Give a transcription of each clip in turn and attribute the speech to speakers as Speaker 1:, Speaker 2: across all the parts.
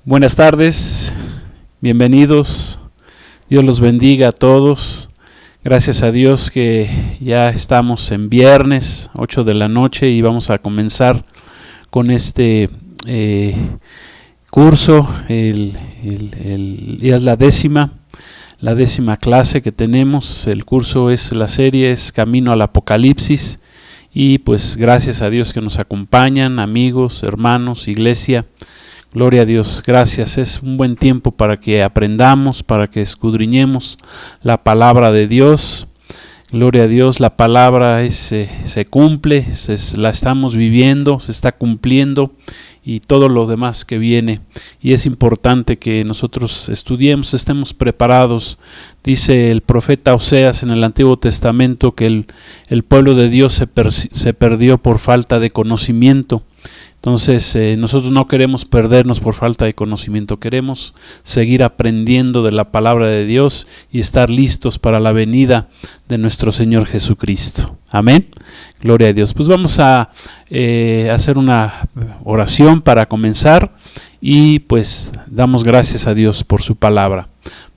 Speaker 1: Buenas tardes, bienvenidos, Dios los bendiga a todos. Gracias a Dios que ya estamos en viernes, 8 de la noche, y vamos a comenzar con este curso. Ya es la décima clase que tenemos. El curso la serie es Camino al Apocalipsis, y pues gracias a Dios que nos acompañan, amigos, hermanos, iglesia. Gloria a Dios, gracias. Es un buen tiempo para que aprendamos, para que escudriñemos la palabra de Dios. Gloria a Dios, la palabra se cumple, la estamos viviendo, se está cumpliendo, y todo lo demás que viene. Y es importante que nosotros estudiemos, estemos preparados. Dice el profeta Oseas en el Antiguo Testamento que el pueblo de Dios se perdió por falta de conocimiento. Entonces nosotros no queremos perdernos por falta de conocimiento, queremos seguir aprendiendo de la palabra de Dios y estar listos para la venida de nuestro Señor Jesucristo. Amén. Gloria a Dios. Pues vamos a hacer una oración para comenzar, y pues damos gracias a Dios por su palabra.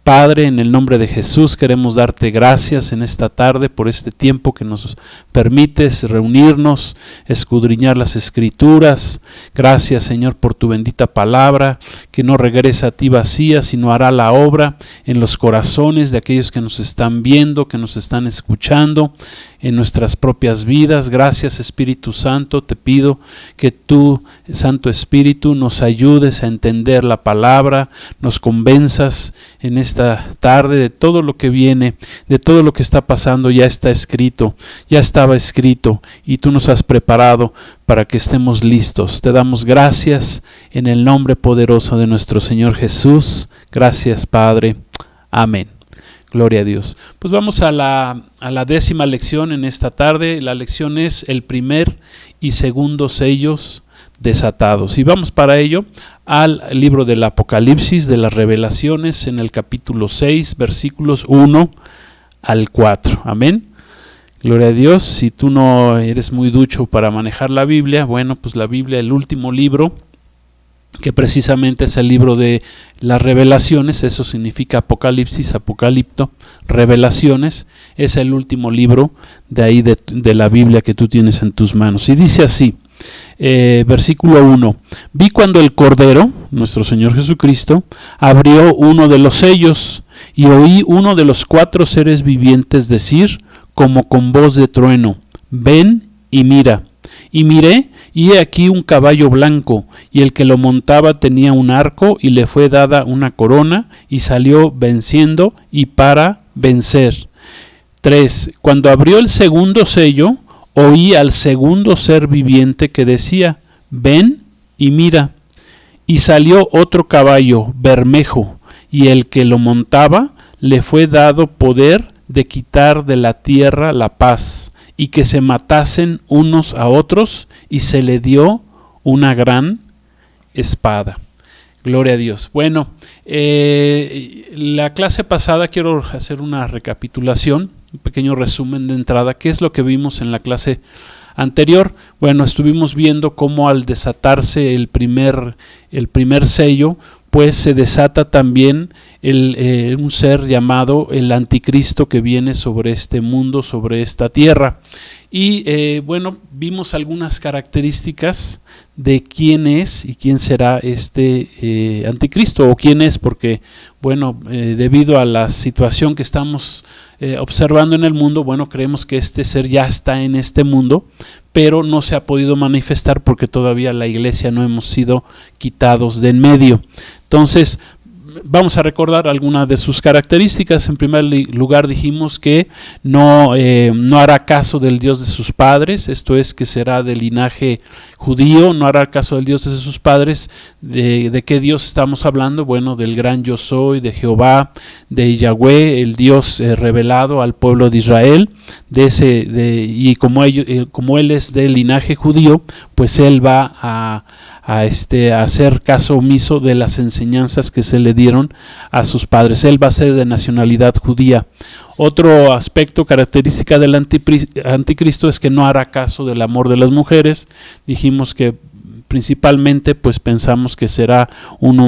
Speaker 1: Padre, en el nombre de Jesús queremos darte gracias en esta tarde por este tiempo que nos permites reunirnos, escudriñar las Escrituras. Gracias, Señor, por tu bendita palabra, que no regresa a ti vacía, sino hará la obra en los corazones de aquellos que nos están viendo, que nos están escuchando, en nuestras propias vidas. Gracias, Espíritu Santo, te pido que tú, Santo Espíritu, nos ayudes a entender la palabra, nos convenzas en esta tarde de todo lo que viene, de todo lo que está pasando. Ya está escrito, ya estaba escrito, y tú nos has preparado para que estemos listos. Te damos gracias en el nombre poderoso de nuestro Señor Jesús. Gracias, Padre. Amén. Gloria a Dios. Pues vamos a la décima lección en esta tarde. La lección es el primer y segundo sellos desatados. Y vamos para ello al libro del Apocalipsis, de las Revelaciones, en el capítulo 6, versículos 1 al 4. Amén. Gloria a Dios. Si tú no eres muy ducho para manejar la Biblia, bueno, pues la Biblia, el último libro, que precisamente es el libro de las Revelaciones, eso significa Apocalipsis, Apocalipto, Revelaciones, es el último libro de ahí de la Biblia que tú tienes en tus manos. Y dice así, versículo 1: vi cuando el Cordero, nuestro Señor Jesucristo, abrió uno de los sellos, y oí uno de los 4 seres vivientes decir, como con voz de trueno: ven y mira. Y miré, y he aquí un caballo blanco, y el que lo montaba tenía un arco, y le fue dada una corona, y salió venciendo y para vencer. 3. Cuando abrió el segundo sello, oí al segundo ser viviente que decía: ven y mira. Y salió otro caballo bermejo, y el que lo montaba le fue dado poder de quitar de la tierra la paz, y que se matasen unos a otros, y se le dio una gran espada. Gloria a Dios. Bueno, la clase pasada quiero hacer una recapitulación, un pequeño resumen de entrada. ¿Qué es lo que vimos en la clase anterior? Bueno, estuvimos viendo cómo al desatarse el primer sello, pues se desata también un ser llamado el Anticristo, que viene sobre este mundo, sobre esta tierra. Y bueno, vimos algunas características de quién es y quién será este Anticristo, o quién es, porque bueno, debido a la situación que estamos observando en el mundo, bueno, creemos que este ser ya está en este mundo, pero no se ha podido manifestar porque todavía la iglesia no hemos sido quitados de en medio. Entonces, vamos a recordar algunas de sus características. En primer lugar, dijimos que no hará caso del Dios de sus padres, esto es, que será de linaje judío. No hará caso del Dios de sus padres. ¿De qué Dios estamos hablando? Bueno, del gran yo soy, de Jehová, de Yahweh, el Dios revelado al pueblo de Israel. Y como él es de linaje judío, pues él va a hacer caso omiso de las enseñanzas que se le dieron a sus padres. Él va a ser de nacionalidad judía. Otro aspecto, característica del anticristo, es que no hará caso del amor de las mujeres. Dijimos que principalmente pues pensamos que será un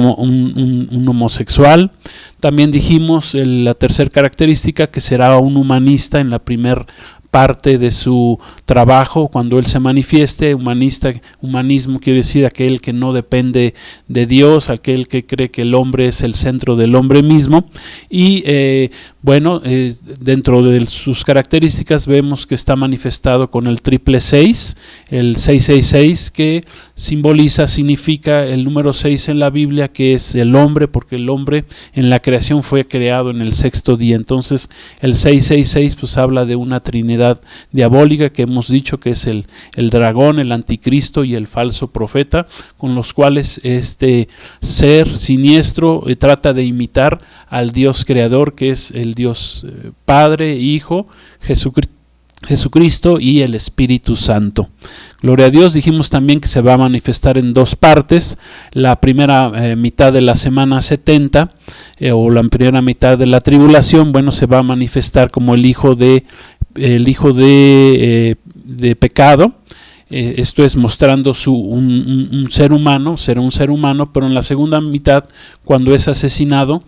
Speaker 1: homosexual. También dijimos la tercera característica, que será un humanista en la primera parte de su trabajo cuando él se manifieste. Humanismo quiere decir aquel que no depende de Dios, aquel que cree que el hombre es el centro del hombre mismo. Y dentro de sus características vemos que está manifestado con el 666, el 666, que significa el número 6 en la Biblia, que es el hombre, porque el hombre en la creación fue creado en el sexto día. Entonces el 666 pues habla de una trinidad diabólica que hemos dicho que es el dragón, el anticristo y el falso profeta, con los cuales este ser siniestro trata de imitar al Dios creador, que es el Dios Padre, Hijo, Jesucristo y el Espíritu Santo. Gloria a Dios. Dijimos también que se va a manifestar en dos partes. La primera mitad de la semana 70 o la primera mitad de la tribulación, se va a manifestar como el hijo de pecado. Esto es mostrando un ser humano, será un ser humano, pero en la segunda mitad, cuando es asesinado,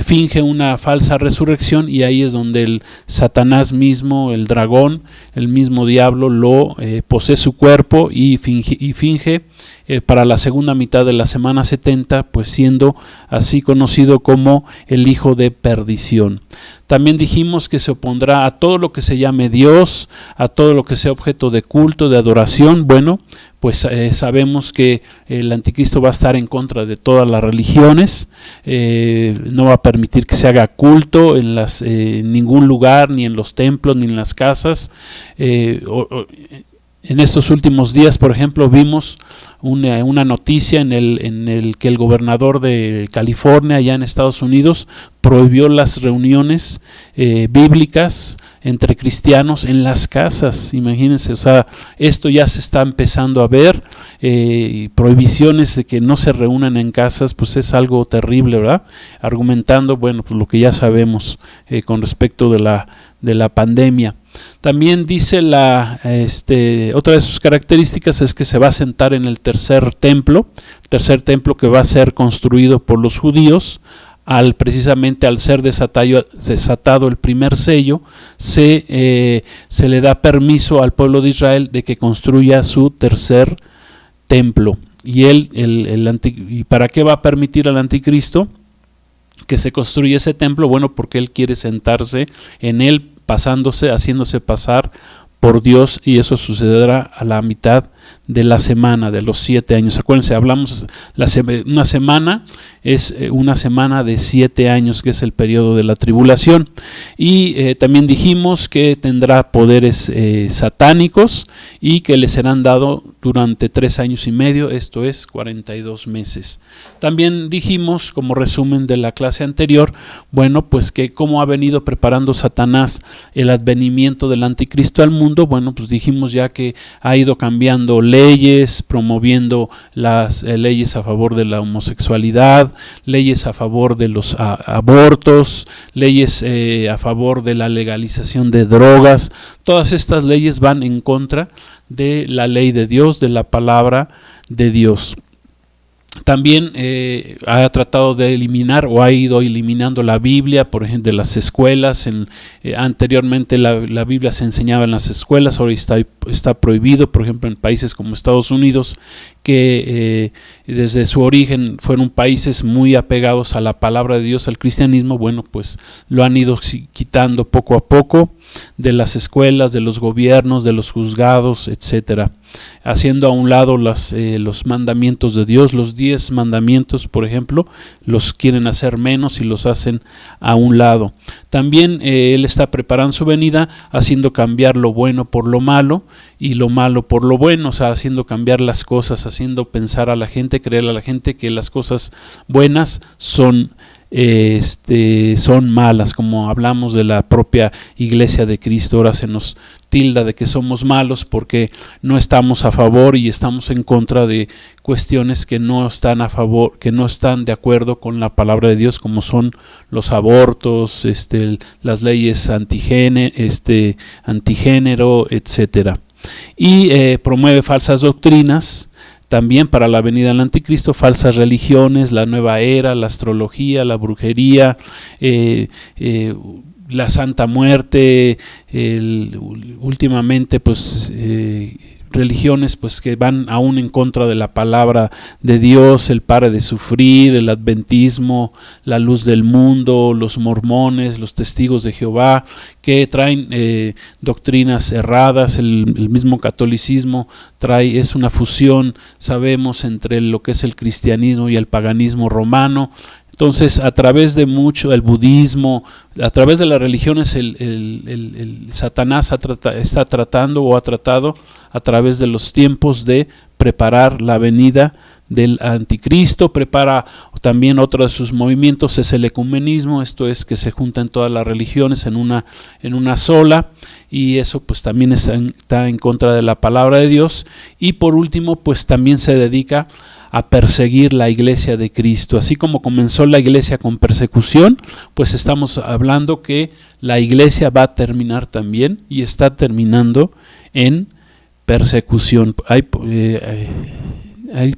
Speaker 1: finge una falsa resurrección, y ahí es donde el Satanás mismo, el dragón, el mismo diablo, lo posee su cuerpo y finge para la segunda mitad de la semana 70, pues siendo así conocido como el hijo de perdición. También dijimos que se opondrá a todo lo que se llame Dios, a todo lo que sea objeto de culto, de adoración. Pues sabemos que el anticristo va a estar en contra de todas las religiones, no va a permitir que se haga culto en ningún lugar, ni en los templos, ni en las casas. En estos últimos días, por ejemplo, vimos una noticia en el que el gobernador de California, allá en Estados Unidos, prohibió las reuniones bíblicas entre cristianos en las casas. Imagínense, esto ya se está empezando a ver, prohibiciones de que no se reúnan en casas, pues es algo terrible, ¿verdad? Argumentando, pues lo que ya sabemos con respecto de la pandemia. También dice otra de sus características es que se va a sentar en el tercer templo que va a ser construido por los judíos. Precisamente al ser desatado el primer sello, se le da permiso al pueblo de Israel de que construya su tercer templo. ¿Y para qué va a permitir al anticristo que se construya ese templo? Porque él quiere sentarse en él, haciéndose pasar por Dios, y eso sucederá a la mitad de la semana, de los 7 años. Acuérdense, hablamos, una semana es una semana de 7 años, que es el periodo de la tribulación. Y también dijimos que tendrá poderes satánicos y que le serán dados durante 3 años y medio, esto es 42 meses. También dijimos, como resumen de la clase anterior, pues que cómo ha venido preparando Satanás el advenimiento del anticristo al mundo. Pues dijimos ya que ha ido cambiando leyes, promoviendo las leyes a favor de la homosexualidad, leyes a favor de los abortos, leyes a favor de la legalización de drogas. Todas estas leyes van en contra de la ley de Dios, de la palabra de Dios. También ha tratado de eliminar o ha ido eliminando la Biblia, por ejemplo, de las escuelas. Anteriormente la Biblia se enseñaba en las escuelas, ahora está prohibido, por ejemplo, en países como Estados Unidos, que desde su origen fueron países muy apegados a la palabra de Dios, al cristianismo. Pues lo han ido quitando poco a poco de las escuelas, de los gobiernos, de los juzgados, etcétera, haciendo a un lado los mandamientos de Dios. Los 10 mandamientos, por ejemplo, los quieren hacer menos y los hacen a un lado. También él está preparando su venida, haciendo cambiar lo bueno por lo malo y lo malo por lo bueno, haciendo cambiar las cosas, haciendo pensar a la gente, creer a la gente que las cosas buenas son malas, como hablamos de la propia Iglesia de Cristo. Ahora se nos tilda de que somos malos porque no estamos a favor y estamos en contra de cuestiones que no están a favor, que no están de acuerdo con la palabra de Dios, como son los abortos, las leyes antigénero, etcétera. Y promueve falsas doctrinas también para la venida del anticristo, falsas religiones, la nueva era, la astrología, la brujería, la Santa Muerte, últimamente pues religiones pues que van aún en contra de la palabra de Dios, el pare de sufrir, el adventismo, la luz del mundo, los mormones, los testigos de Jehová, que traen doctrinas erradas. El mismo catolicismo es una fusión, sabemos, entre lo que es el cristianismo y el paganismo romano. Entonces, a través de mucho, el budismo, a través de las religiones, el Satanás está tratando o ha tratado a través de los tiempos de preparar la venida del anticristo. Prepara también otro de sus movimientos, es el ecumenismo, esto es que se juntan todas las religiones en una sola, y eso pues también está en contra de la palabra de Dios. Y por último, pues también se dedica a perseguir la iglesia de Cristo. Así como comenzó la iglesia con persecución, pues estamos hablando que la iglesia va a terminar también, y está terminando en persecución.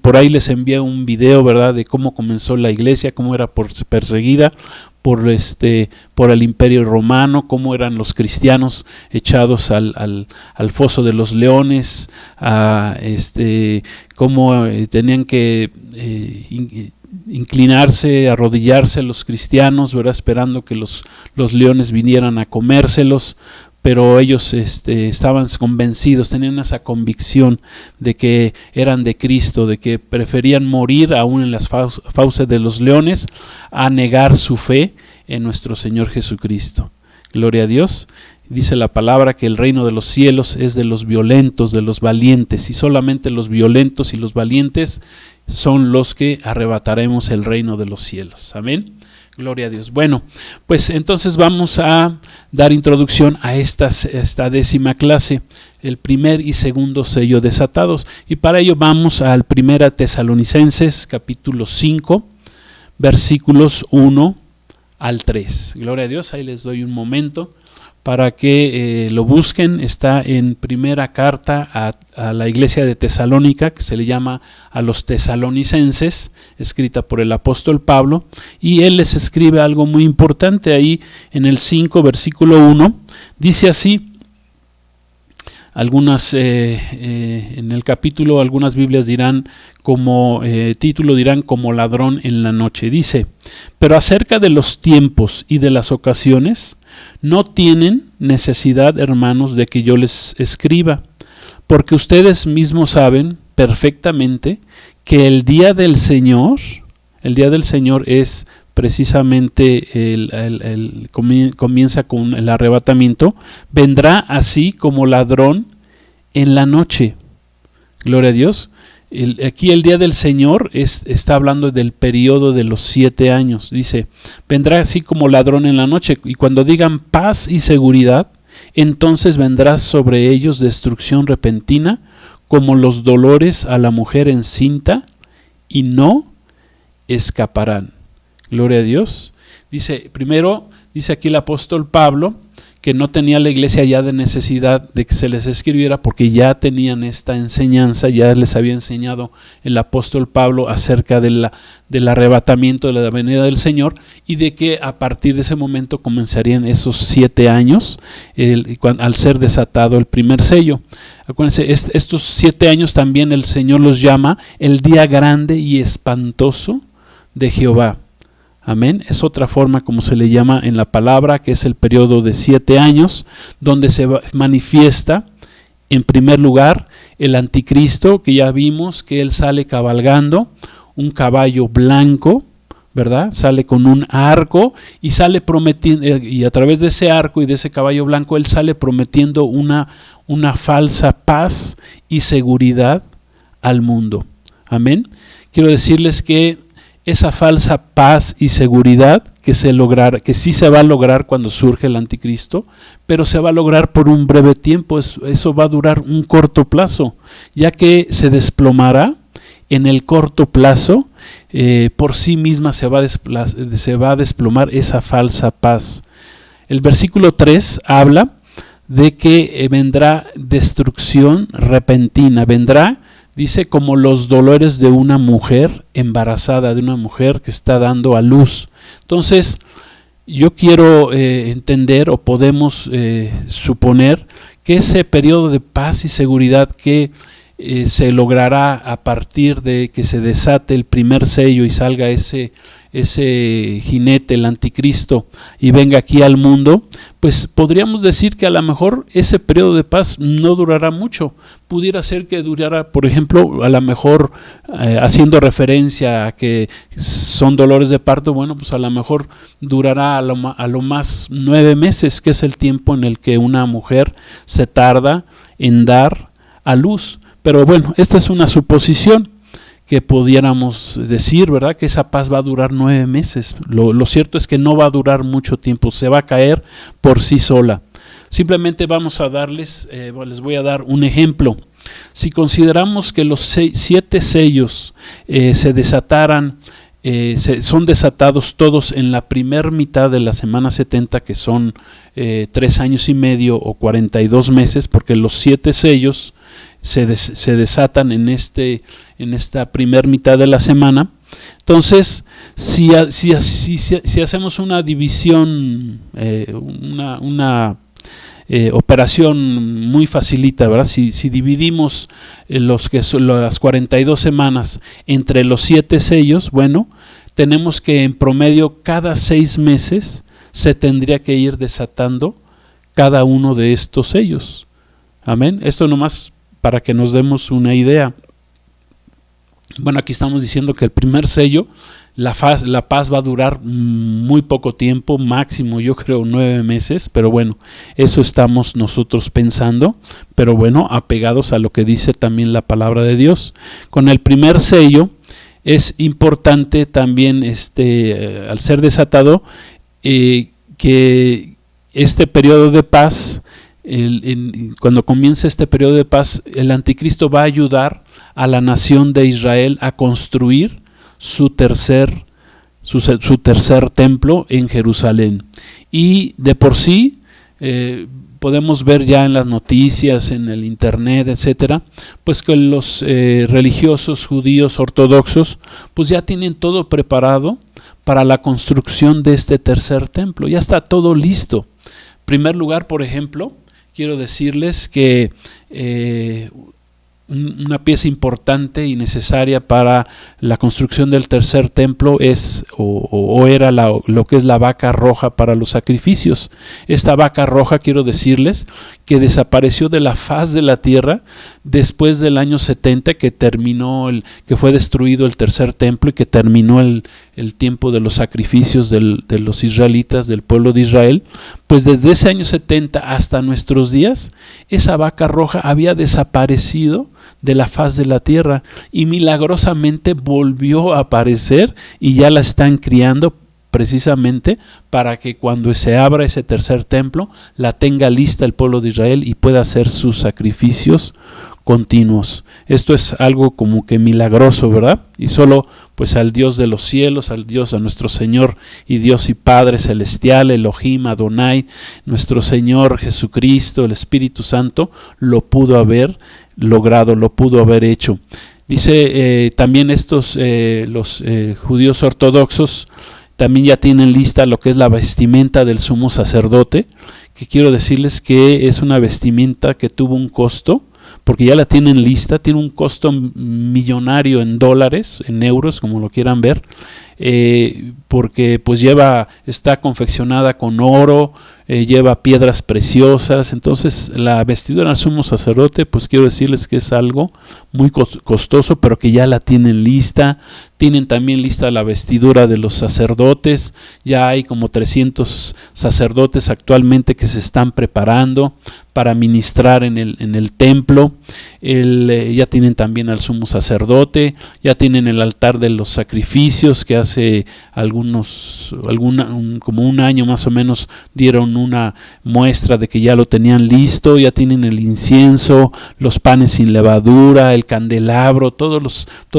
Speaker 1: Por ahí les envié un video, ¿verdad?, de cómo comenzó la iglesia, cómo era perseguida por el Imperio Romano, cómo eran los cristianos echados al foso de los leones, cómo tenían que inclinarse, arrodillarse los cristianos, ¿verdad?, esperando que los leones vinieran a comérselos. Pero ellos estaban convencidos, tenían esa convicción de que eran de Cristo, de que preferían morir aún en las fauces de los leones a negar su fe en nuestro Señor Jesucristo. Gloria a Dios. Dice la palabra que el reino de los cielos es de los violentos, de los valientes, y solamente los violentos y los valientes son los que arrebataremos el reino de los cielos. Amén. Gloria a Dios. Bueno, pues entonces vamos a dar introducción a esta 10ª clase, el primer y segundo sello desatados. Y para ello vamos al 1 Tesalonicenses, capítulo 5, versículos 1 al 3. Gloria a Dios, ahí les doy un momento para que lo busquen. Está en primera carta a la iglesia de Tesalónica, que se le llama a los tesalonicenses, escrita por el apóstol Pablo, y él les escribe algo muy importante ahí en el 5, versículo 1, dice así. Algunas en el capítulo, algunas Biblias dirán como título, dirán como ladrón en la noche. Dice: pero acerca de los tiempos y de las ocasiones, no tienen necesidad, hermanos, de que yo les escriba, porque ustedes mismos saben perfectamente que el día del Señor es precisamente comienza con el arrebatamiento, vendrá así como ladrón en la noche. Gloria a Dios. Aquí el día del Señor está hablando del periodo de los 7 años. Dice, vendrá así como ladrón en la noche, y cuando digan paz y seguridad, entonces vendrá sobre ellos destrucción repentina, como los dolores a la mujer encinta, y no escaparán. Gloria a Dios. Dice aquí el apóstol Pablo que no tenía la iglesia ya de necesidad de que se les escribiera, porque ya tenían esta enseñanza, ya les había enseñado el apóstol Pablo acerca del arrebatamiento, de la venida del Señor, y de que a partir de ese momento comenzarían esos 7 años al ser desatado el primer sello. Acuérdense, estos 7 años también el Señor los llama el día grande y espantoso de Jehová. Amén. Es otra forma como se le llama en la palabra, que es el periodo de 7 años, donde se manifiesta en primer lugar el anticristo, que ya vimos que él sale cabalgando un caballo blanco, ¿verdad? Sale con un arco y sale prometiendo, y a través de ese arco y de ese caballo blanco él sale prometiendo una falsa paz y seguridad al mundo. Amén. Quiero decirles que esa falsa paz y seguridad que sí se va a lograr cuando surge el anticristo, pero se va a lograr por un breve tiempo. Eso va a durar un corto plazo, ya que se desplomará en el corto plazo. Por sí misma se va a desplomar esa falsa paz. El versículo 3 habla de que vendrá destrucción repentina, vendrá dice como los dolores de una mujer embarazada, de una mujer que está dando a luz. Entonces, yo quiero entender, o podemos suponer, que ese periodo de paz y seguridad que se logrará a partir de que se desate el primer sello y salga ese jinete, el anticristo, y venga aquí al mundo, pues podríamos decir que a lo mejor ese periodo de paz no durará mucho. Pudiera ser que durara, por ejemplo, a lo mejor haciendo referencia a que son dolores de parto, bueno, pues a lo mejor durará a lo más 9 meses, que es el tiempo en el que una mujer se tarda en dar a luz. Pero bueno, esta es una suposición que pudiéramos decir, ¿verdad? Que esa paz va a durar 9 meses. Lo cierto es que no va a durar mucho tiempo, se va a caer por sí sola. Simplemente vamos a darles, les voy a dar un ejemplo. Si consideramos que los 7 sellos se desataran, son desatados todos en la primer mitad de la semana 70, que son 3 años y medio o 42 meses, porque los 7 sellos se desatan en esta primer mitad de la semana. Entonces, si hacemos una división, una operación muy facilita, ¿verdad? Si dividimos las 42 semanas entre los 7 sellos, bueno, tenemos que en promedio cada 6 meses se tendría que ir desatando cada uno de estos sellos. Amén. Esto nomás para que nos demos una idea. Bueno, aquí estamos diciendo que el primer sello, la paz va a durar muy poco tiempo, máximo yo creo 9 meses, pero bueno, eso estamos nosotros pensando, pero bueno, apegados a lo que dice también la palabra de Dios. Con el primer sello es importante también, al ser desatado, que este periodo de paz, cuando comience este periodo de paz, el anticristo va a ayudar a la nación de Israel a construir su tercer templo en Jerusalén. Y de por sí podemos ver ya en las noticias, en el internet, etcétera, pues que los religiosos judíos ortodoxos pues ya tienen todo preparado para la construcción de este tercer templo. Ya está todo listo. En primer lugar, por ejemplo, quiero decirles que una pieza importante y necesaria para la construcción del tercer templo es era lo que es la vaca roja para los sacrificios. Esta vaca roja, quiero decirles, que desapareció de la faz de la tierra después del año 70, que fue destruido el tercer templo y que terminó el tiempo de los sacrificios de los israelitas, del pueblo de Israel. Pues desde ese año 70 hasta nuestros días, esa vaca roja había desaparecido de la faz de la tierra y milagrosamente volvió a aparecer, y ya la están criando precisamente para que cuando se abra ese tercer templo la tenga lista el pueblo de Israel y pueda hacer sus sacrificios continuos. Esto es algo como que milagroso, ¿verdad? Y solo pues al Dios de los cielos, a nuestro Señor y Dios y Padre celestial, Elohim, Adonai, nuestro Señor Jesucristo, el Espíritu Santo, lo pudo haber logrado, lo pudo haber hecho. Dice también los judíos ortodoxos también ya tienen lista lo que es la vestimenta del sumo sacerdote, que quiero decirles que es una vestimenta que tuvo un costo, porque ya la tienen lista, tiene un costo millonario en dólares, en euros, como lo quieran ver, porque pues está confeccionada con oro, lleva piedras preciosas. Entonces la vestidura del sumo sacerdote, pues quiero decirles que es algo muy costoso, pero que ya la tienen lista. Tienen también lista la vestidura de los sacerdotes. Ya hay como 300 sacerdotes actualmente que se están preparando para ministrar en el templo. Ya tienen también al sumo sacerdote, ya tienen el altar de los sacrificios, que hace como un año más o menos dieron una muestra de que ya lo tenían listo. Ya tienen el incienso, los panes sin levadura, el candelabro, todo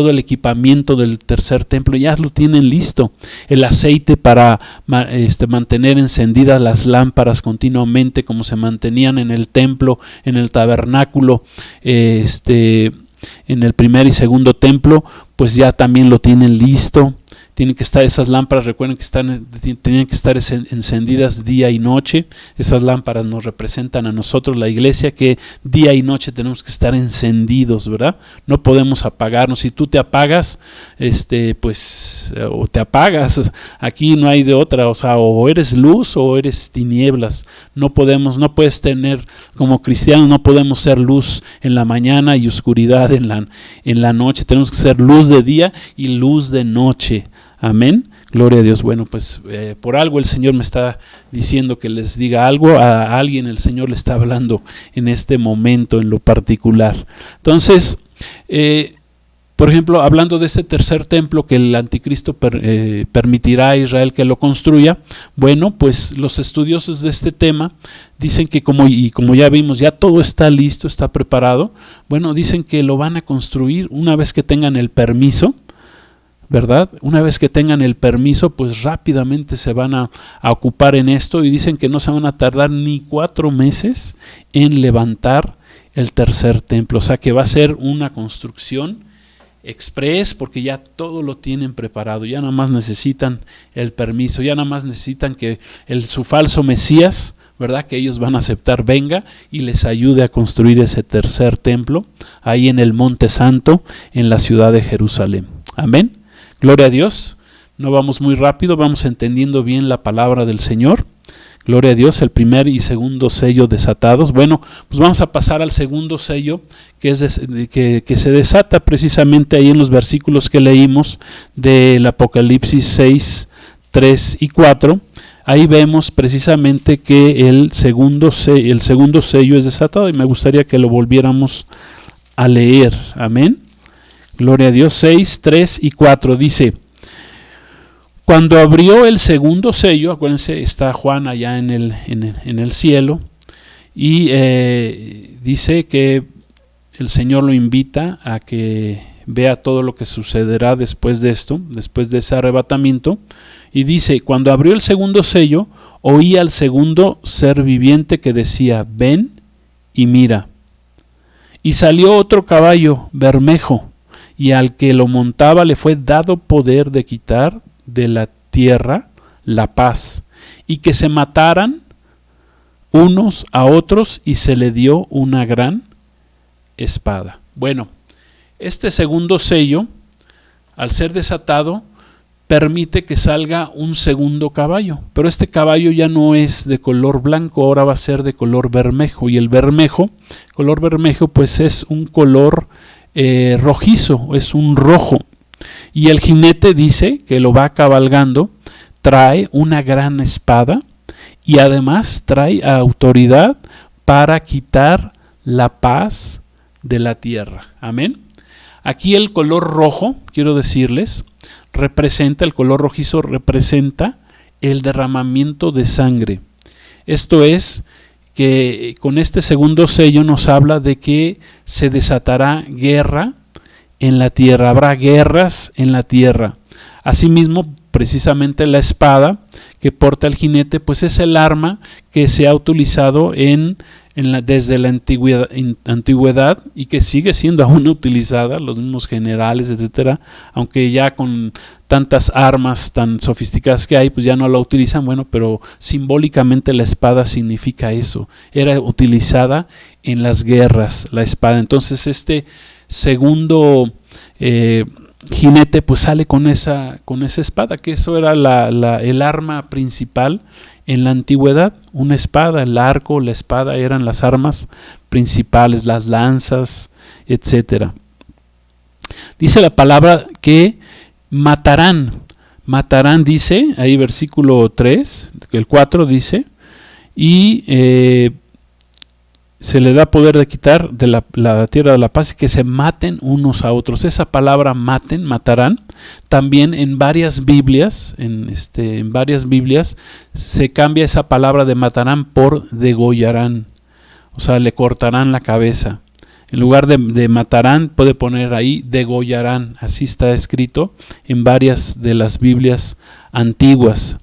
Speaker 1: el equipamiento del tercer templo ya lo tienen listo. El aceite para mantener encendidas las lámparas continuamente, como se mantenían en el templo, en el tabernáculo, en el primer y segundo templo, pues ya también lo tienen listo. Tienen que estar esas lámparas, recuerden que tenían que estar encendidas día y noche. Esas lámparas nos representan a nosotros, la iglesia, que día y noche tenemos que estar encendidos, ¿verdad? No podemos apagarnos. Si tú te apagas, pues, o te apagas, aquí no hay de otra, o sea, o eres luz o eres tinieblas. No puedes tener, como cristianos, no podemos ser luz en la mañana y oscuridad en la noche. Tenemos que ser luz de día y luz de noche. Amén, gloria a Dios. Bueno, pues por algo el Señor me está diciendo que les diga algo, a alguien el Señor le está hablando en este momento en lo particular. Entonces, por ejemplo, hablando de ese tercer templo que el anticristo permitirá a Israel que lo construya, bueno, pues los estudiosos de este tema dicen que como ya vimos, ya todo está listo, está preparado. Bueno, dicen que lo van a construir una vez que tengan el permiso, ¿verdad? Una vez que tengan el permiso, pues rápidamente se van a ocupar en esto, y dicen que no se van a tardar ni 4 meses en levantar el tercer templo. O sea que va a ser una construcción express, porque ya todo lo tienen preparado, ya nada más necesitan el permiso, ya nada más necesitan que su falso Mesías, ¿verdad?, que ellos van a aceptar, venga y les ayude a construir ese tercer templo ahí en el Monte Santo, en la ciudad de Jerusalén. Amén. Gloria a Dios. No vamos muy rápido, vamos entendiendo bien la palabra del Señor. Gloria a Dios. El primer y segundo sello desatados. Bueno, pues vamos a pasar al segundo sello, que se desata precisamente ahí en los versículos que leímos del Apocalipsis 6, 3 y 4. Ahí vemos precisamente que el segundo sello es desatado, y me gustaría que lo volviéramos a leer. Amén. Gloria a Dios. 6, 3 y 4 dice: cuando abrió el segundo sello, acuérdense, está Juan allá en el cielo, y dice que el Señor lo invita a que vea todo lo que sucederá después de esto, después de ese arrebatamiento, y dice: cuando abrió el segundo sello, oí al segundo ser viviente que decía: ven y mira. Y salió otro caballo bermejo, y al que lo montaba le fue dado poder de quitar de la tierra la paz, y que se mataran unos a otros, y se le dio una gran espada. Bueno, este segundo sello, al ser desatado, permite que salga un segundo caballo, pero este caballo ya no es de color blanco, ahora va a ser de color bermejo, y el color bermejo pues es un color rojizo, es un rojo, y el jinete, dice que lo va cabalgando, trae una gran espada, y además trae autoridad para quitar la paz de la tierra. Amén. Aquí el color rojo, quiero decirles, el color rojizo representa el derramamiento de sangre. Esto es, que con este segundo sello nos habla de que se desatará guerra en la tierra, habrá guerras en la tierra. Asimismo, precisamente la espada que porta el jinete, pues es el arma que se ha utilizado desde la antigüedad, y que sigue siendo aún utilizada, los mismos generales, etcétera, aunque ya con tantas armas tan sofisticadas que hay, pues ya no la utilizan. Bueno, pero simbólicamente la espada significa eso, era utilizada en las guerras, la espada. Entonces este segundo jinete pues sale con esa espada, que eso era el arma principal en la antigüedad. Una espada, el arco, la espada eran las armas principales, las lanzas, etcétera. Dice la palabra que matarán, dice, ahí versículo 3, el 4 dice, y se le da poder de quitar de la tierra de la paz, y que se maten unos a otros. Esa palabra matarán, también en varias Biblias, en varias Biblias se cambia esa palabra de matarán por degollarán, o sea, le cortarán la cabeza. En lugar de matarán, puede poner ahí degollarán. Así está escrito en varias de las Biblias antiguas.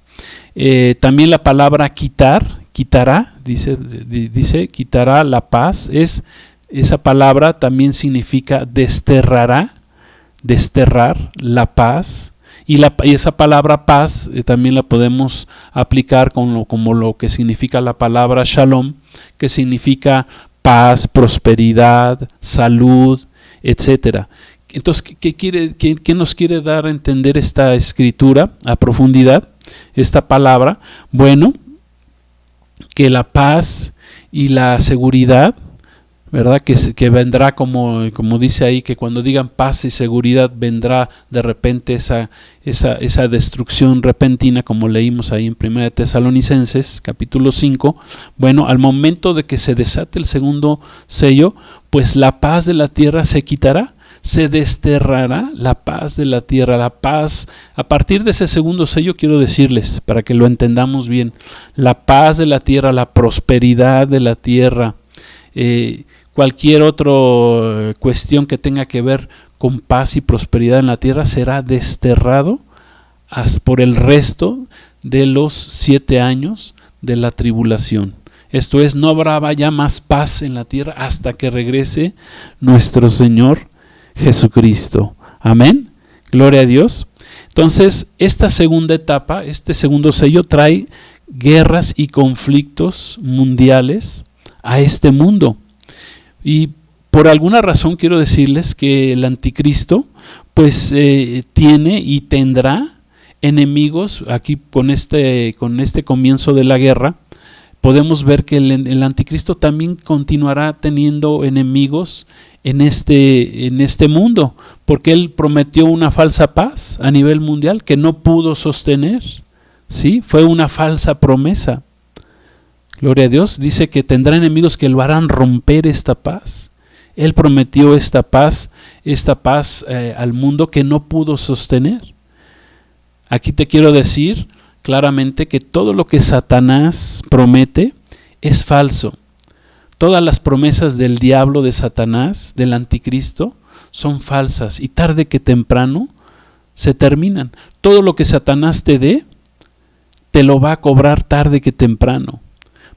Speaker 1: También la palabra quitará, dice quitará la paz, es esa palabra también significa desterrar la paz. Y esa palabra paz también la podemos aplicar como lo que significa la palabra shalom, que significa paz, prosperidad, salud, etcétera. Entonces, ¿qué nos quiere dar a entender esta escritura a profundidad, esta palabra? Bueno, que la paz y la seguridad, ¿verdad? Que vendrá como dice ahí, que cuando digan paz y seguridad vendrá de repente esa destrucción repentina, como leímos ahí en 1 Tesalonicenses capítulo 5. Bueno, al momento de que se desate el segundo sello, pues la paz de la tierra se quitará, se desterrará la paz de la tierra, la paz. A partir de ese segundo sello quiero decirles, para que lo entendamos bien, la paz de la tierra, la prosperidad de la tierra, cualquier otra cuestión que tenga que ver con paz y prosperidad en la tierra será desterrado por el resto de los 7 años de la tribulación. Esto es, no habrá ya más paz en la tierra hasta que regrese nuestro Señor Jesucristo. Amén. Gloria a Dios. Entonces, esta segunda etapa, este segundo sello trae guerras y conflictos mundiales a este mundo. Y por alguna razón quiero decirles que el anticristo pues tiene y tendrá enemigos. Aquí con este comienzo de la guerra podemos ver que el anticristo también continuará teniendo enemigos en este mundo, porque él prometió una falsa paz a nivel mundial que no pudo sostener. ¿Sí? Fue una falsa promesa. Gloria a Dios. Dice que tendrá enemigos que lo harán romper esta paz. Él prometió esta paz al mundo que no pudo sostener. Aquí te quiero decir claramente que todo lo que Satanás promete es falso. Todas las promesas del diablo, de Satanás, del anticristo, son falsas y tarde que temprano se terminan. Todo lo que Satanás te dé, te lo va a cobrar tarde que temprano.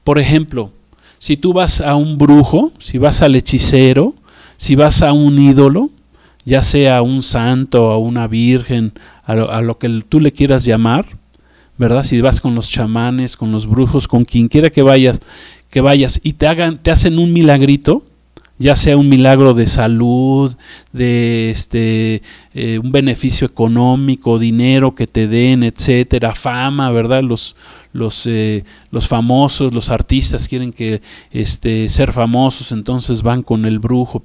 Speaker 1: Por ejemplo, si tú vas a un brujo, si vas al hechicero, si vas a un ídolo, ya sea a un santo, a una virgen, a lo que tú le quieras llamar, ¿verdad? Si vas con los chamanes, con los brujos, con quien quiera que vayas y te hacen un milagrito, ya sea un milagro de salud, de un beneficio económico, dinero que te den, etcétera, fama, ¿verdad? Los famosos, los artistas quieren ser famosos, entonces van con el brujo,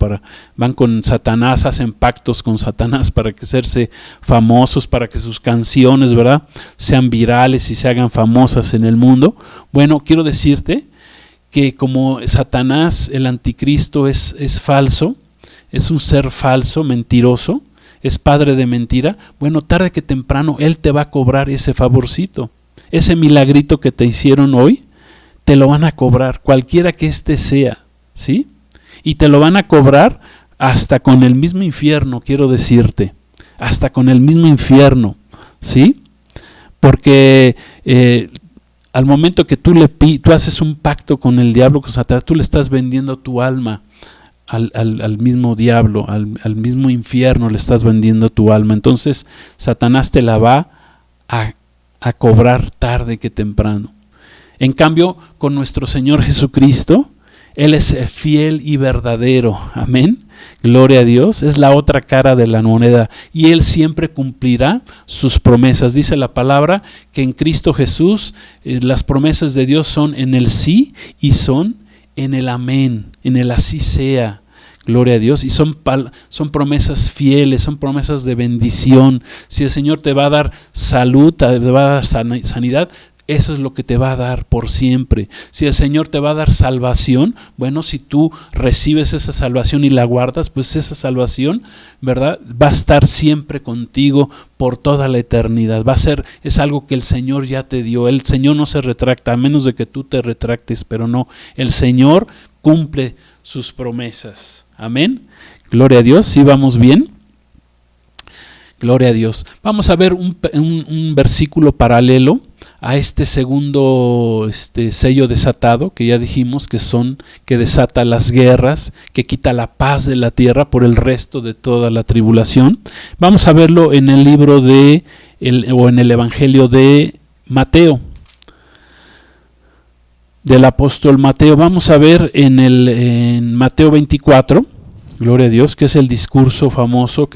Speaker 1: van con Satanás, hacen pactos con Satanás para que hacerse famosos, para que sus canciones, ¿verdad?, sean virales y se hagan famosas en el mundo. Bueno, quiero decirte que como Satanás, el anticristo, es falso, es un ser falso, mentiroso, es padre de mentira, bueno, tarde que temprano él te va a cobrar ese favorcito. Ese milagrito que te hicieron hoy, te lo van a cobrar, cualquiera que sea, ¿sí? Y te lo van a cobrar hasta con el mismo infierno, quiero decirte, hasta con el mismo infierno, ¿sí? Porque al momento que tú haces un pacto con el diablo, con Satanás, tú le estás vendiendo tu alma al mismo diablo, al mismo infierno le estás vendiendo tu alma. Entonces Satanás te la va a cobrar tarde que temprano. En cambio, con nuestro Señor Jesucristo, Él es fiel y verdadero. Amén. Gloria a Dios. Es la otra cara de la moneda. Y Él siempre cumplirá sus promesas. Dice la palabra que en Cristo Jesús las promesas de Dios son en el sí y son en el amén, en el así sea. Gloria a Dios. Y son promesas fieles, son promesas de bendición. Si el Señor te va a dar salud, te va a dar sanidad, eso es lo que te va a dar por siempre. Si el Señor te va a dar salvación, bueno, si tú recibes esa salvación y la guardas, pues esa salvación, ¿verdad?, va a estar siempre contigo por toda la eternidad. Es algo que el Señor ya te dio. El Señor no se retracta, a menos de que tú te retractes, pero no, el Señor cumple sus promesas. Amén. Gloria a Dios. ¿Sí vamos bien? Gloria a Dios. Vamos a ver un versículo paralelo a este segundo sello desatado, que ya dijimos que desata las guerras, que quita la paz de la tierra por el resto de toda la tribulación. Vamos a verlo en el libro o en el Evangelio de Mateo, del apóstol Mateo. Vamos a ver en Mateo 24, gloria a Dios, que es el discurso famoso,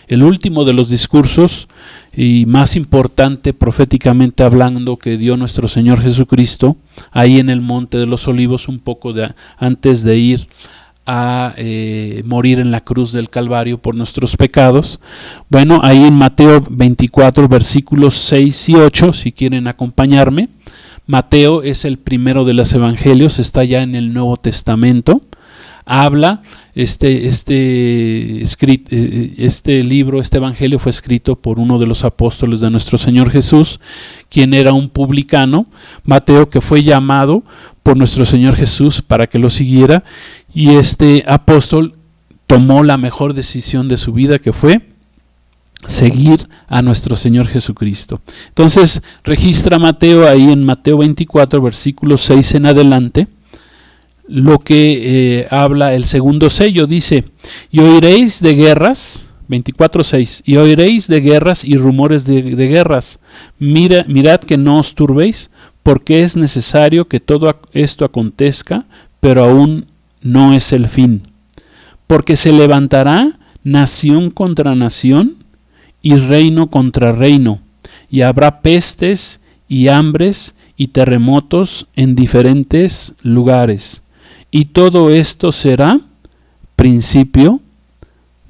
Speaker 1: el último de los discursos y más importante proféticamente hablando que dio nuestro Señor Jesucristo ahí en el Monte de los Olivos, un poco antes de ir a morir en la cruz del Calvario por nuestros pecados. Bueno, ahí en Mateo 24 versículos 6 y 8, si quieren acompañarme. Mateo es el primero de los evangelios, está ya en el Nuevo Testamento. Habla, este libro, este evangelio fue escrito por uno de los apóstoles de nuestro Señor Jesús, quien era un publicano, Mateo, que fue llamado por nuestro Señor Jesús para que lo siguiera, y este apóstol tomó la mejor decisión de su vida, que fue seguir a nuestro Señor Jesucristo. Entonces registra Mateo ahí en Mateo 24 versículos 6 en adelante lo que habla el segundo sello. Dice: y oiréis de guerras, 24:6, y oiréis de guerras y rumores de guerras. Mirad que no os turbéis, porque es necesario que todo esto acontezca, pero aún no es el fin. Porque se levantará nación contra nación y reino contra reino, y habrá pestes y hambres y terremotos en diferentes lugares. Y todo esto será principio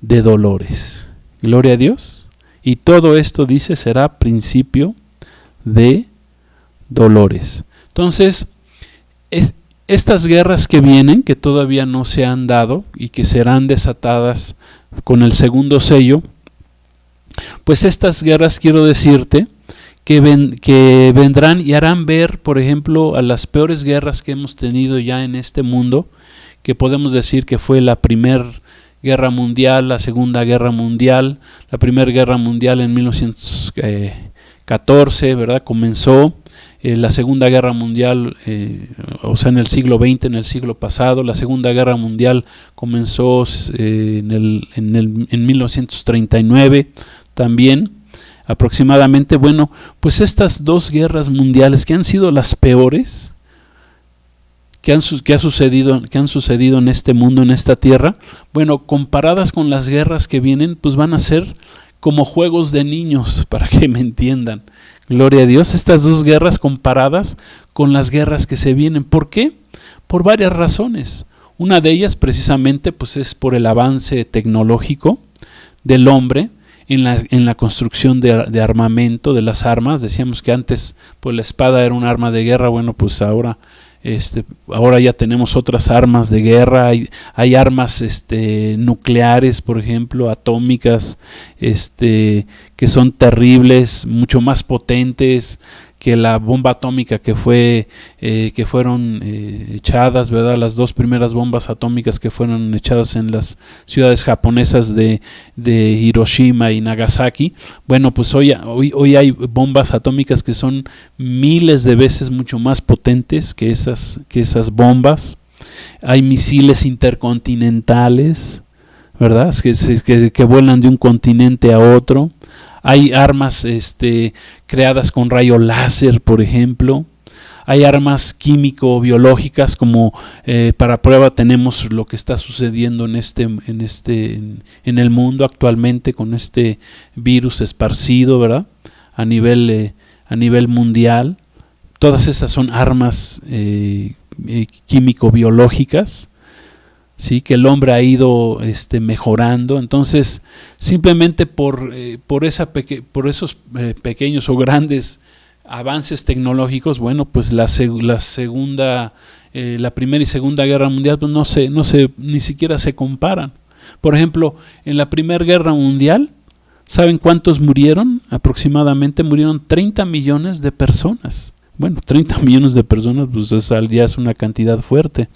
Speaker 1: de dolores. Gloria a Dios. Y todo esto, dice, será principio de dolores. Entonces, estas guerras que vienen, que todavía no se han dado y que serán desatadas con el segundo sello, pues estas guerras, quiero decirte, que vendrán y harán ver, por ejemplo, a las peores guerras que hemos tenido ya en este mundo, que podemos decir que fue la Primera Guerra Mundial, la Segunda Guerra Mundial. La Primera Guerra Mundial en 1914, ¿verdad? Comenzó. La Segunda Guerra Mundial, o sea, en el siglo XX, en el siglo pasado. La Segunda Guerra Mundial comenzó en 1939 también, aproximadamente. Bueno, pues estas dos guerras mundiales que han sido las peores que han sucedido en este mundo, en esta tierra, bueno, comparadas con las guerras que vienen, pues van a ser como juegos de niños, para que me entiendan. Gloria a Dios. Estas dos guerras comparadas con las guerras que se vienen. ¿Por qué? Por varias razones. Una de ellas precisamente pues es por el avance tecnológico del hombre en la construcción de armamento, de las armas. Decíamos que antes pues la espada era un arma de guerra. Bueno, pues ahora ya tenemos otras armas de guerra. Hay armas nucleares, por ejemplo, atómicas, que son terribles, mucho más potentes que la bomba atómica que fueron echadas, ¿verdad? Las dos primeras bombas atómicas que fueron echadas en las ciudades japonesas de Hiroshima y Nagasaki. Bueno, pues hoy hay bombas atómicas que son miles de veces mucho más potentes que esas bombas. Hay misiles intercontinentales, ¿verdad? Que vuelan de un continente a otro. Hay armas creadas con rayo láser, por ejemplo. Hay armas químico-biológicas, como para prueba tenemos lo que está sucediendo en el mundo actualmente con este virus esparcido, ¿verdad? A nivel mundial. Todas esas son armas químico-biológicas, ¿sí? Que el hombre ha ido mejorando. Entonces, simplemente por esos pequeños o grandes avances tecnológicos, bueno, pues la Primera y Segunda Guerra Mundial pues ni siquiera se comparan. Por ejemplo, en la Primera Guerra Mundial, ¿saben cuántos murieron? Aproximadamente murieron 30 millones de personas. Bueno, 30 millones de personas, pues ya es una cantidad fuerte.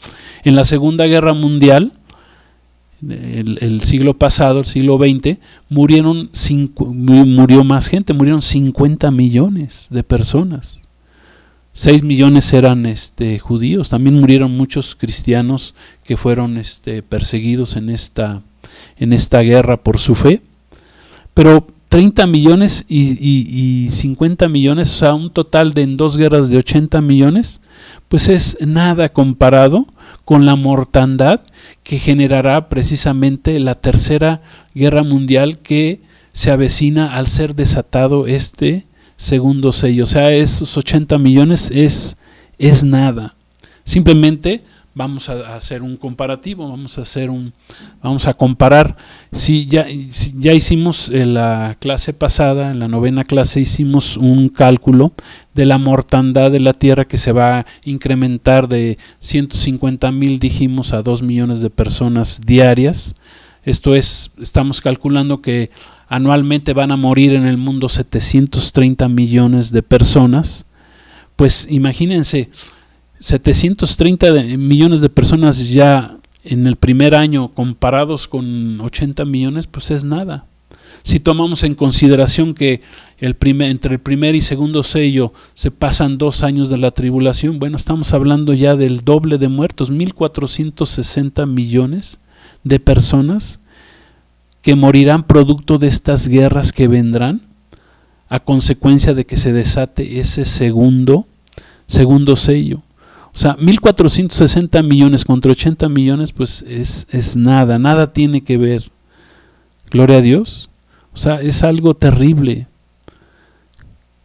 Speaker 1: En la Segunda Guerra Mundial, el siglo pasado, el siglo XX, murió más gente, murieron 50 millones de personas. 6 millones eran judíos. También murieron muchos cristianos que fueron perseguidos en esta guerra por su fe. Pero 30 millones y 50 millones, o sea, un total de en 2 guerras de 80 millones, pues es nada comparado con la mortandad que generará precisamente la tercera guerra mundial que se avecina al ser desatado este segundo sello. O sea, esos 80 millones es nada. Simplemente vamos a hacer un comparativo, vamos a comparar. Si ya hicimos en la clase pasada, en la 9ª clase, hicimos un cálculo de la mortandad de la Tierra que se va a incrementar de 150,000, dijimos, a 2 millones de personas diarias. Esto es, estamos calculando que anualmente van a morir en el mundo 730 millones de personas. Pues imagínense, 730 millones de personas ya en el primer año comparados con 80 millones, pues es nada. Si tomamos en consideración que entre el primer y segundo sello se pasan 2 años de la tribulación, bueno, estamos hablando ya del doble de muertos, 1,460 millones de personas que morirán producto de estas guerras que vendrán a consecuencia de que se desate ese segundo sello. O sea, 1,460 millones contra 80 millones, pues es nada tiene que ver. Gloria a Dios. O sea, es algo terrible.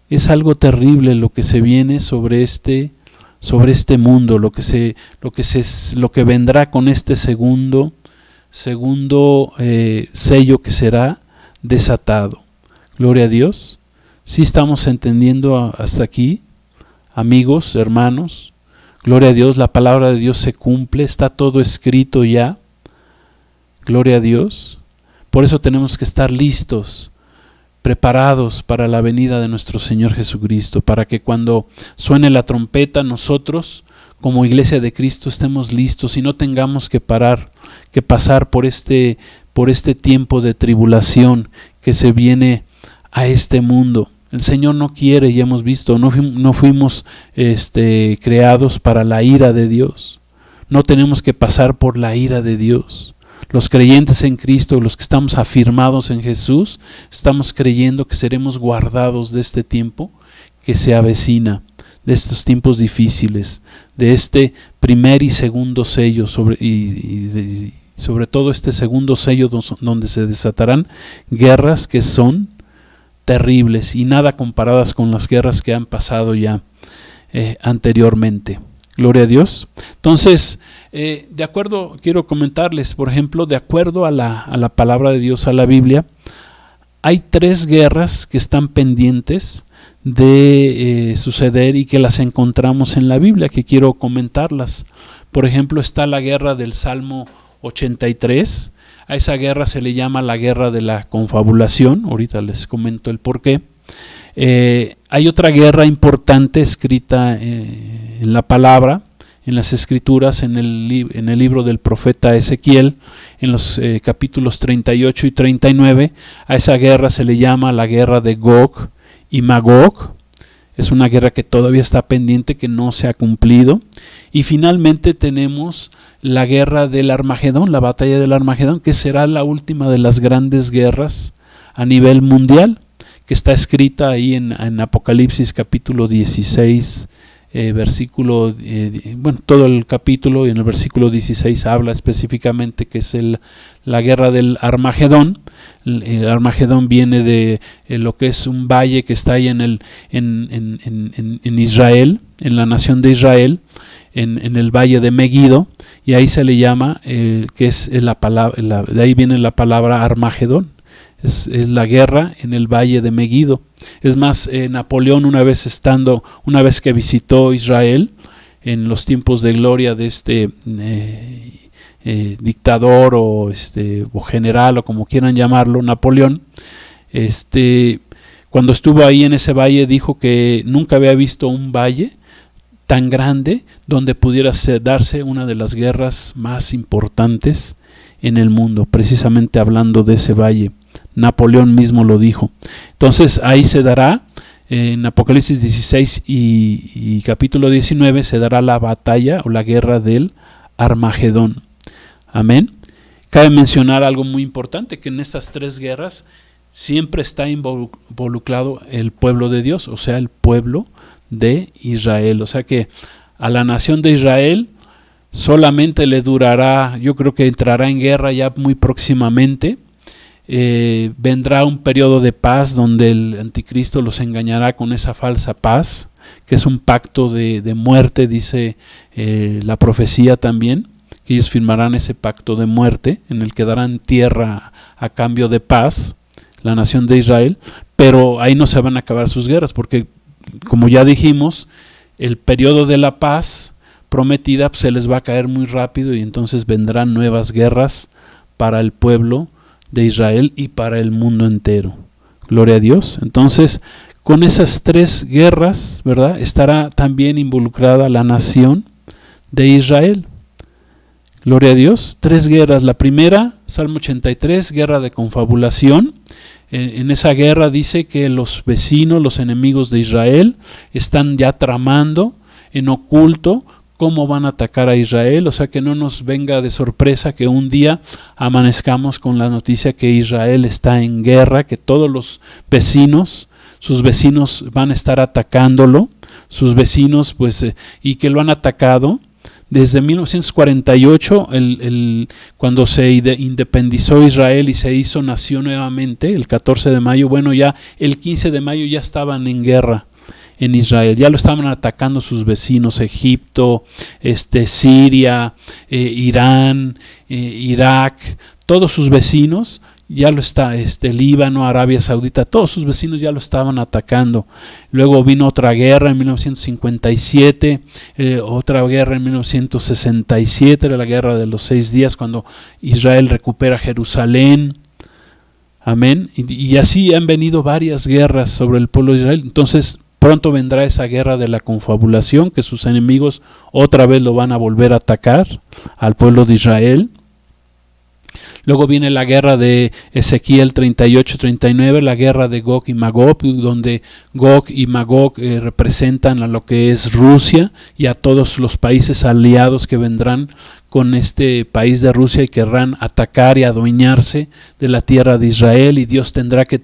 Speaker 1: Es algo terrible lo que se viene sobre este mundo, lo que vendrá con este segundo sello que será desatado. Gloria a Dios. ¿Sí estamos entendiendo hasta aquí, amigos, hermanos? Gloria a Dios, la palabra de Dios se cumple, está todo escrito ya. Gloria a Dios. Por eso tenemos que estar listos, preparados para la venida de nuestro Señor Jesucristo, para que cuando suene la trompeta nosotros, como iglesia de Cristo, estemos listos y no tengamos que pasar por este tiempo de tribulación que se viene a este mundo. El Señor no quiere, ya hemos visto, no fuimos creados para la ira de Dios. No tenemos que pasar por la ira de Dios. Los creyentes en Cristo, los que estamos afirmados en Jesús, estamos creyendo que seremos guardados de este tiempo que se avecina, de estos tiempos difíciles, de este primer y segundo sello, sobre todo este segundo sello donde se desatarán guerras que son terribles y nada comparadas con las guerras que han pasado ya anteriormente. Gloria a Dios. Entonces, quiero comentarles, por ejemplo, de acuerdo a la palabra de Dios, a la Biblia, hay 3 guerras que están pendientes de suceder y que las encontramos en la Biblia, que quiero comentarlas. Por ejemplo, está la guerra del Salmo 83. A esa guerra se le llama la guerra de la confabulación. Ahorita les comento el porqué. Hay otra guerra importante escrita en la palabra, en las escrituras, en el libro del profeta Ezequiel, en los capítulos 38 y 39. A esa guerra se le llama la guerra de Gog y Magog. Es una guerra que todavía está pendiente, que no se ha cumplido. Y finalmente tenemos la guerra del Armagedón, la batalla del Armagedón, que será la última de las grandes guerras a nivel mundial, que está escrita ahí en Apocalipsis capítulo 16, versículo, todo el capítulo, y en el versículo 16 habla específicamente que es la guerra del Armagedón. El Armagedón viene de lo que es un valle que está ahí en Israel, en la nación de Israel, en el valle de Megiddo, y ahí se le llama, que es la palabra, de ahí viene la palabra Armagedón. Es la guerra en el valle de Megiddo. Es más, Napoleón una vez que visitó Israel en los tiempos de gloria de este dictador o general o como quieran llamarlo, Napoleón, cuando estuvo ahí en ese valle dijo que nunca había visto un valle tan grande donde pudiera darse una de las guerras más importantes en el mundo, precisamente hablando de ese valle. Napoleón mismo lo dijo. Entonces ahí se dará En Apocalipsis 16 y capítulo 19 se dará la batalla o la guerra del Armagedón. Amén. Cabe mencionar algo muy importante, que en estas tres guerras siempre está involucrado el pueblo de Dios, o sea, el pueblo de Israel. O sea que a la nación de Israel solamente le durará, yo creo que entrará en guerra ya muy próximamente. Vendrá un periodo de paz donde el anticristo los engañará con esa falsa paz, que es un pacto de muerte, dice la profecía también, que ellos firmarán ese pacto de muerte en el que darán tierra a cambio de paz, la nación de Israel, pero ahí no se van a acabar sus guerras, porque como ya dijimos, el periodo de la paz prometida se les va a caer muy rápido y entonces vendrán nuevas guerras para el pueblo de Israel y para el mundo entero. Gloria a Dios. Entonces, con esas tres guerras, ¿verdad?, estará también involucrada la nación de Israel. Gloria a Dios. Tres guerras. La primera, Salmo 83, guerra de confabulación. En esa guerra dice que los vecinos, los enemigos de Israel, están ya tramando en oculto cómo van a atacar a Israel, o sea que no nos venga de sorpresa que un día amanezcamos con la noticia que Israel está en guerra, que todos los vecinos, sus vecinos van a estar atacándolo, sus vecinos y que lo han atacado. Desde 1948, cuando se independizó Israel y se hizo nación nuevamente, el 14 de mayo, bueno, ya el 15 de mayo ya estaban en guerra en Israel, ya lo estaban atacando sus vecinos, Egipto, Siria, Irán, Irak, todos sus vecinos, ya lo está, Líbano, Arabia Saudita, todos sus vecinos ya lo estaban atacando. Luego vino otra guerra en 1957, otra guerra en 1967, era la guerra de los 6 días, cuando Israel recupera Jerusalén. Amén. Y así han venido varias guerras sobre el pueblo de Israel. Entonces, pronto vendrá esa guerra de la confabulación, que sus enemigos otra vez lo van a volver a atacar al pueblo de Israel. Luego viene la guerra de Ezequiel 38-39, la guerra de Gog y Magog, donde Gog y Magog representan a lo que es Rusia y a todos los países aliados que vendrán con este país de Rusia y querrán atacar y adueñarse de la tierra de Israel, y Dios tendrá que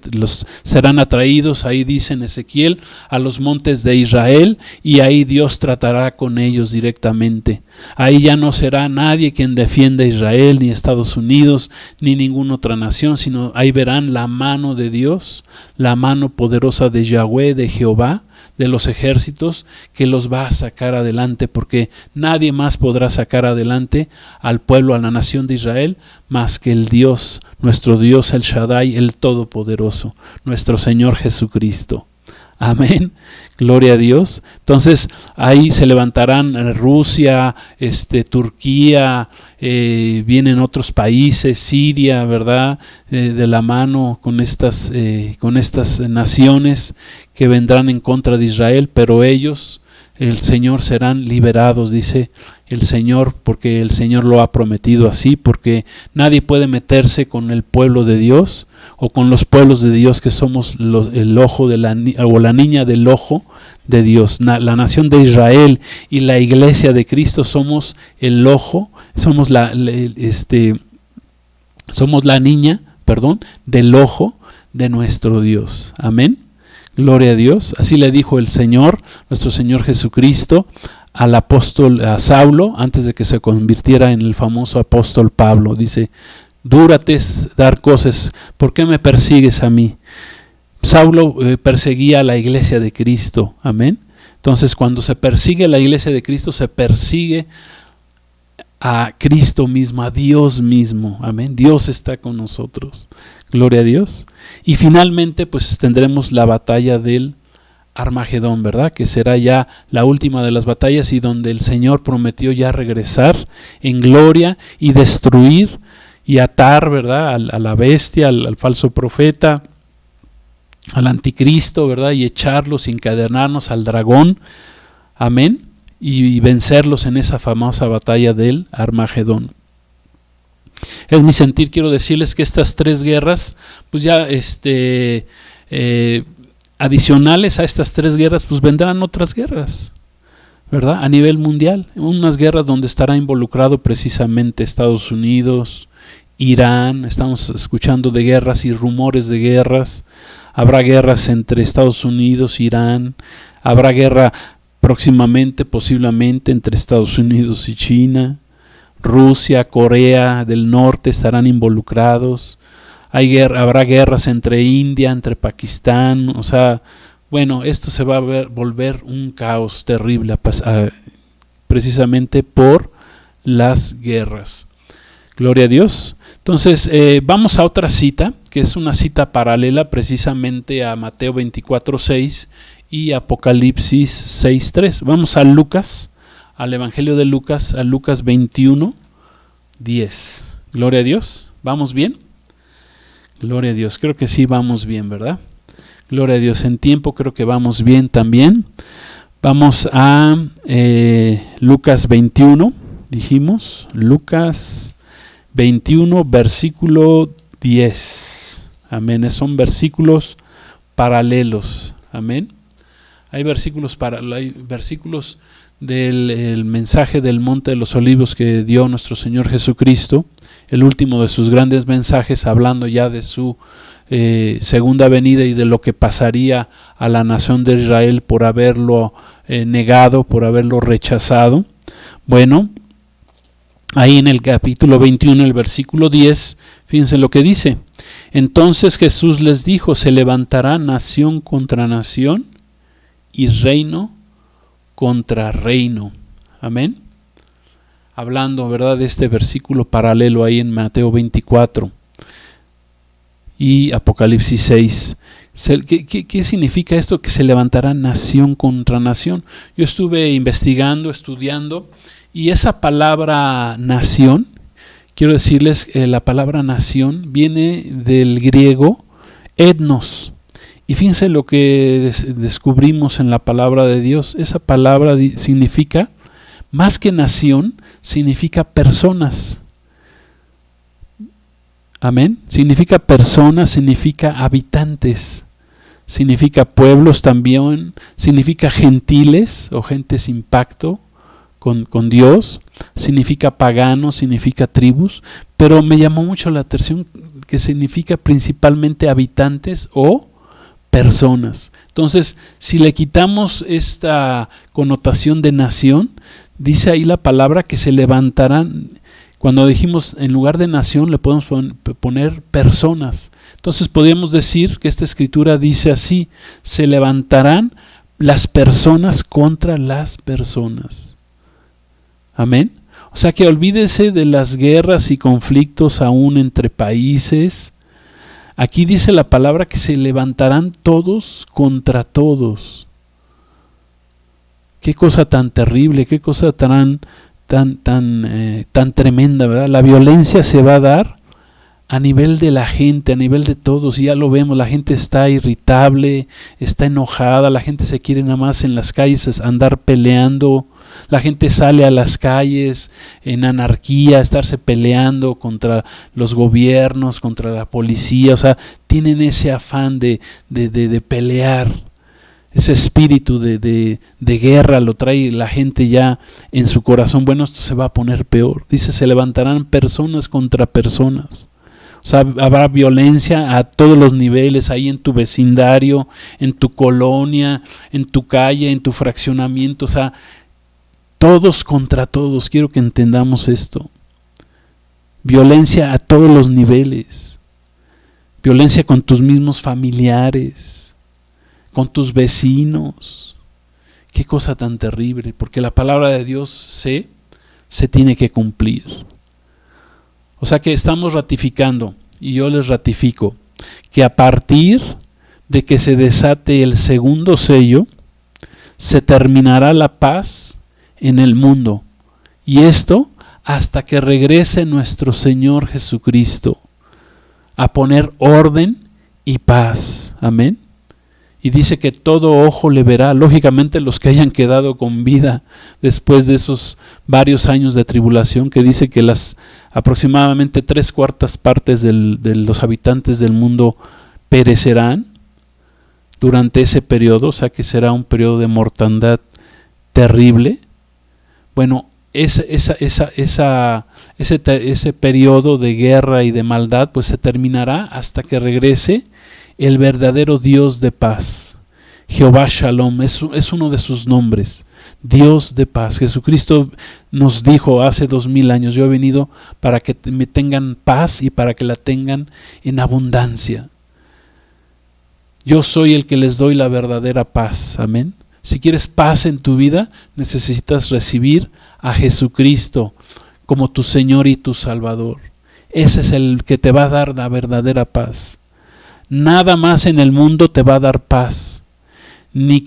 Speaker 1: serán atraídos, ahí dice en Ezequiel, a los montes de Israel, y ahí Dios tratará con ellos directamente. Ahí ya no será nadie quien defienda a Israel, ni Estados Unidos, ni ninguna otra nación, sino ahí verán la mano de Dios, la mano poderosa de Yahweh, de Jehová, de los ejércitos, que los va a sacar adelante, porque nadie más podrá sacar adelante al pueblo, a la nación de Israel, más que el Dios, nuestro Dios, el Shaddai, el Todopoderoso, nuestro Señor Jesucristo. Amén. Gloria a Dios. Entonces ahí se levantarán Rusia, Turquía, vienen otros países, Siria, ¿verdad? De la mano con estas naciones que vendrán en contra de Israel, pero ellos, el Señor, serán liberados, dice el Señor, porque el Señor lo ha prometido así, porque nadie puede meterse con el pueblo de Dios o con los pueblos de Dios, que somos el ojo de la niña del ojo de Dios. La nación de Israel y la iglesia de Cristo somos el ojo, somos la niña, del ojo de nuestro Dios. Amén. Gloria a Dios. Así le dijo el Señor, nuestro Señor Jesucristo, al apóstol Saulo, antes de que se convirtiera en el famoso apóstol Pablo. Dice: dúrate dar cosas, ¿por qué me persigues a mí? Saulo perseguía a la iglesia de Cristo. Amén. Entonces, cuando se persigue a la iglesia de Cristo, se persigue a Cristo mismo, a Dios mismo. Amén. Dios está con nosotros. Gloria a Dios. Y finalmente, pues tendremos la batalla del Armagedón, ¿verdad? Que será ya la última de las batallas, y donde el Señor prometió ya regresar en gloria y destruir y atar, ¿verdad?, a la bestia, al falso profeta, al anticristo, ¿verdad?, y echarlos, encadenarnos al dragón. Amén. Y vencerlos en esa famosa batalla del Armagedón. Es mi sentir, quiero decirles que estas tres guerras, pues ya adicionales a estas 3 guerras, pues vendrán otras guerras, ¿verdad? A nivel mundial, unas guerras donde estará involucrado precisamente Estados Unidos, Irán. Estamos escuchando de guerras y rumores de guerras. Habrá guerras entre Estados Unidos, Irán. Habrá guerra próximamente, posiblemente, entre Estados Unidos y China. Rusia, Corea del Norte estarán involucrados. Habrá guerras entre India, entre Pakistán. O sea, bueno, esto se va a volver un caos terrible precisamente por las guerras. Gloria a Dios. Entonces, vamos a otra cita, que es una cita paralela precisamente a Mateo 24:6 y Apocalipsis 6:3. Vamos a Lucas, al Evangelio de Lucas, a Lucas 21:10. Gloria a Dios. ¿Vamos bien? Gloria a Dios. Creo que sí vamos bien, ¿verdad? Gloria a Dios. En tiempo creo que vamos bien también. Vamos a Lucas 21, dijimos. Lucas 21, versículo 10. Amén. Son versículos paralelos. Amén. Hay versículos del mensaje del Monte de los Olivos que dio nuestro Señor Jesucristo, el último de sus grandes mensajes, hablando ya de su segunda venida y de lo que pasaría a la nación de Israel por haberlo negado, por haberlo rechazado. Bueno, ahí en el capítulo 21, el versículo 10, fíjense lo que dice. Entonces Jesús les dijo: se levantará nación contra nación y reino contra reino. Amén. Hablando, ¿verdad?, de este versículo paralelo ahí en Mateo 24 y Apocalipsis 6. ¿Qué significa esto? Que se levantará nación contra nación. Yo estuve investigando, estudiando, y esa palabra nación, quiero decirles, la palabra nación viene del griego etnos. Y fíjense lo que descubrimos en la palabra de Dios. Esa palabra significa, más que nación, significa personas. Amén. Significa personas, significa habitantes, significa pueblos también, significa gentiles o gente sin pacto con Dios, significa paganos, significa tribus, pero me llamó mucho la atención que significa principalmente habitantes o personas. Entonces, si le quitamos esta connotación de nación, dice ahí la palabra que se levantarán. Cuando dijimos en lugar de nación le podemos poner personas. Entonces podríamos decir que esta escritura dice así: se levantarán las personas contra las personas. Amén. O sea que olvídese de las guerras y conflictos aún entre países. Aquí dice la palabra que se levantarán todos contra todos. Qué cosa tan terrible, qué cosa tan tremenda, ¿verdad? La violencia se va a dar a nivel de la gente, a nivel de todos, y ya lo vemos, la gente está irritable, está enojada, la gente se quiere nada más en las calles andar peleando, la gente sale a las calles en anarquía, estarse peleando contra los gobiernos, contra la policía, o sea, tienen ese afán de pelear. Ese espíritu de guerra lo trae la gente ya en su corazón. Bueno, esto se va a poner peor. Dice, se levantarán personas contra personas. O sea, habrá violencia a todos los niveles, ahí en tu vecindario, en tu colonia, en tu calle, en tu fraccionamiento. O sea, todos contra todos. Quiero que entendamos esto. Violencia a todos los niveles. Violencia con tus mismos familiares, con tus vecinos. Qué cosa tan terrible, porque la palabra de Dios se tiene que cumplir. O sea que estamos ratificando, y yo les ratifico, que a partir de que se desate el segundo sello, se terminará la paz en el mundo. Y esto hasta que regrese nuestro Señor Jesucristo a poner orden y paz. Amén. Y dice que todo ojo le verá, lógicamente los que hayan quedado con vida después de esos varios años de tribulación, que dice que las aproximadamente 3/4 partes de los habitantes del mundo perecerán. durante ese periodo, o sea que será un periodo de mortandad terrible. Bueno, ese periodo de guerra y de maldad pues se terminará hasta que regrese el verdadero Dios de paz. Jehová Shalom es uno de sus nombres, Dios de paz. Jesucristo nos dijo hace 2000 años, yo he venido para que me tengan paz y para que la tengan en abundancia. Yo soy el que les doy la verdadera paz, amén. Si quieres paz en tu vida, necesitas recibir a Jesucristo como tu Señor y tu Salvador. Ese es el que te va a dar la verdadera paz. Nada más en el mundo te va a dar paz. Ni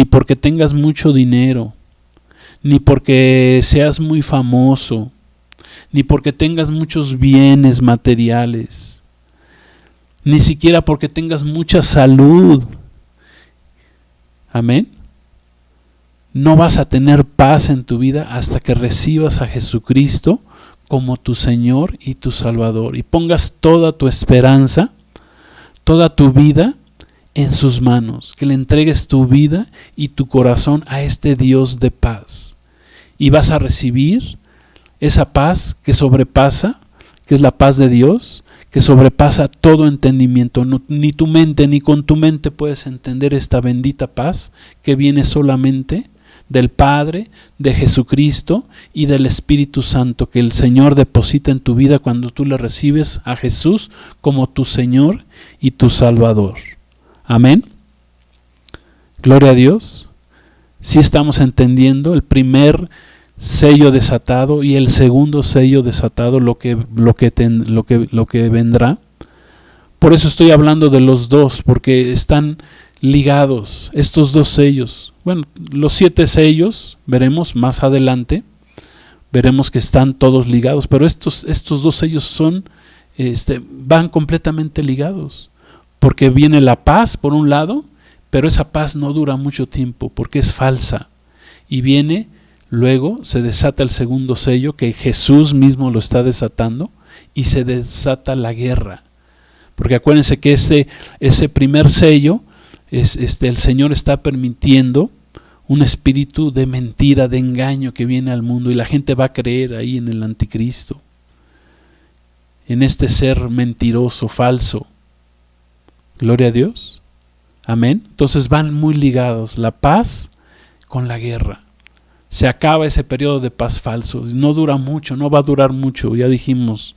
Speaker 1: porque tengas mucho dinero, ni porque seas muy famoso, ni porque tengas muchos bienes materiales, ni siquiera porque tengas mucha salud. Amén. No vas a tener paz en tu vida hasta que recibas a Jesucristo como tu Señor y tu Salvador y pongas toda tu esperanza, toda tu vida en sus manos, que le entregues tu vida y tu corazón a este Dios de paz. Y vas a recibir esa paz que sobrepasa, que es la paz de Dios, que sobrepasa todo entendimiento. No, ni tu mente, ni con tu mente puedes entender esta bendita paz que viene solamente del Padre, de Jesucristo y del Espíritu Santo, que el Señor deposita en tu vida cuando tú le recibes a Jesús como tu Señor y tu Salvador. Amén. Gloria a Dios. Sí estamos entendiendo el primer sello desatado y el segundo sello desatado, lo que vendrá. Por eso estoy hablando de los dos, porque están ligados estos dos sellos. Bueno, los 7 sellos, veremos más adelante, veremos que están todos ligados, pero estos dos sellos van completamente ligados. Porque viene la paz por un lado, pero esa paz no dura mucho tiempo porque es falsa. Y luego se desata el segundo sello, que Jesús mismo lo está desatando, y se desata la guerra. Porque acuérdense que ese primer sello, el Señor está permitiendo un espíritu de mentira, de engaño que viene al mundo, y la gente va a creer ahí en el anticristo, en este ser mentiroso, falso. Gloria a Dios. Amén. Entonces van muy ligados la paz con la guerra. Se acaba ese periodo de paz falso. No dura mucho, no va a durar mucho. Ya dijimos,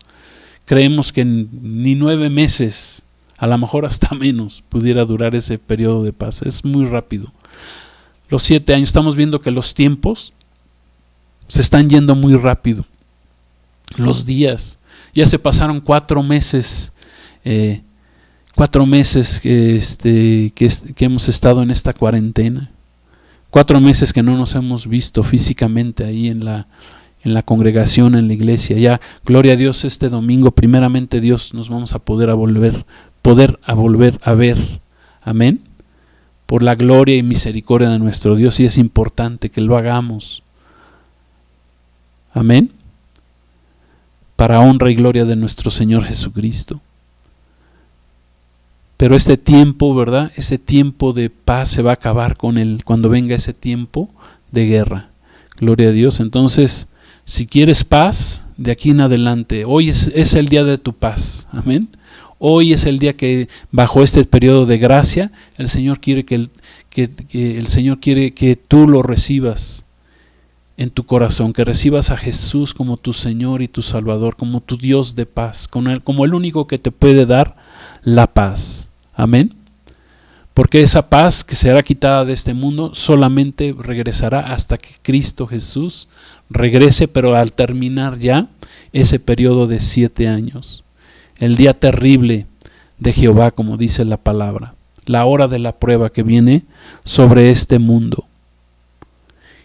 Speaker 1: creemos que ni 9 meses, a lo mejor hasta menos, pudiera durar ese periodo de paz. Es muy rápido. Los 7 años, estamos viendo que los tiempos se están yendo muy rápido. Los días, ya se pasaron 4 meses. 4 meses que hemos estado en esta cuarentena, 4 meses que no nos hemos visto físicamente ahí en la congregación, en la iglesia. Ya, gloria a Dios, este domingo, primeramente Dios, nos vamos a poder volver a ver. Amén. Por la gloria y misericordia de nuestro Dios, y es importante que lo hagamos. Amén. Para honra y gloria de nuestro Señor Jesucristo. Pero este tiempo, ¿verdad? Ese tiempo de paz se va a acabar cuando venga ese tiempo de guerra. Gloria a Dios. Entonces, si quieres paz, de aquí en adelante, hoy es el día de tu paz. Amén. Hoy es el día que, bajo este periodo de gracia, el Señor quiere que el Señor quiere que tú lo recibas en tu corazón, que recibas a Jesús como tu Señor y tu Salvador, como tu Dios de paz, como el único que te puede dar la paz. Amén. Porque esa paz que será quitada de este mundo solamente regresará hasta que Cristo Jesús regrese, pero al terminar ya ese periodo de 7 años. El día terrible de Jehová, como dice la palabra. La hora de la prueba que viene sobre este mundo.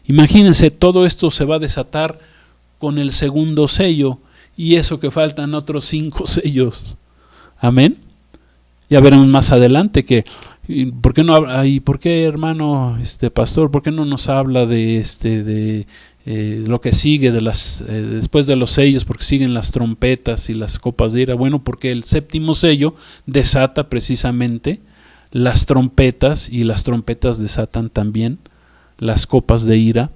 Speaker 1: Imagínense, todo esto se va a desatar con el segundo sello, y eso que faltan otros 5 sellos. Amén. Ya veremos más adelante que ¿por qué no por qué, hermano pastor, por qué no nos habla de lo que sigue después de los sellos? Porque siguen las trompetas y las copas de ira. Bueno, porque el séptimo sello desata precisamente las trompetas, y las trompetas desatan también las copas de ira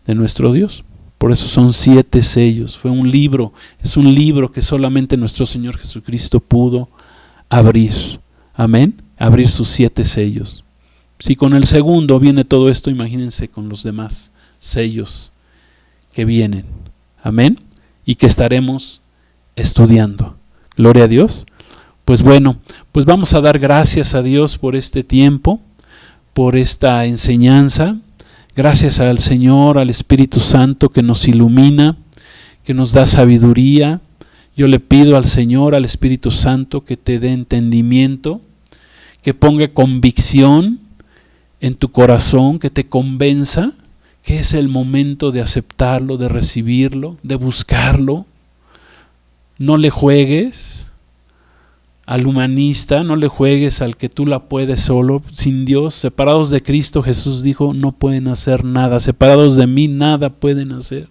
Speaker 1: de nuestro Dios. Por eso son 7 sellos. Fue un libro, es un libro que solamente nuestro Señor Jesucristo pudo abrir. Amén. Abrir sus 7 sellos. Si con el segundo viene todo esto, imagínense con los demás sellos que vienen. Amén. Y que estaremos estudiando. Gloria a Dios. Pues bueno, pues vamos a dar gracias a Dios por este tiempo, por esta enseñanza. Gracias al Señor, al Espíritu Santo que nos ilumina, que nos da sabiduría. Yo le pido al Señor, al Espíritu Santo, que te dé entendimiento, que ponga convicción en tu corazón, que te convenza que es el momento de aceptarlo, de recibirlo, de buscarlo. No le juegues al humanista, no le juegues al que tú la puedes solo. Sin Dios, separados de Cristo, Jesús dijo, no pueden hacer nada. Separados de mí, nada pueden hacer.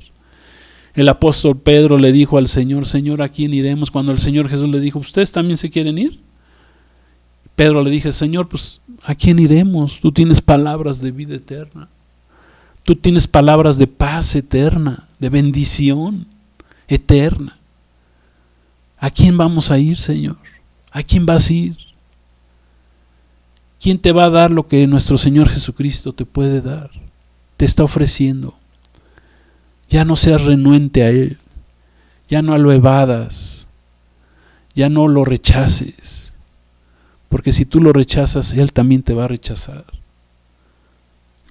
Speaker 1: El apóstol Pedro le dijo al Señor, Señor, ¿a quién iremos? Cuando el Señor Jesús le dijo, ¿ustedes también se quieren ir? Pedro le dije, Señor, pues ¿a quién iremos? Tú tienes palabras de vida eterna. Tú tienes palabras de paz eterna, de bendición eterna. ¿A quién vamos a ir, Señor? ¿A quién vas a ir? ¿Quién te va a dar lo que nuestro Señor Jesucristo te puede dar? Te está ofreciendo. Ya no seas renuente a Él. Ya no lo evadas. Ya no lo rechaces. Porque si tú lo rechazas, Él también te va a rechazar.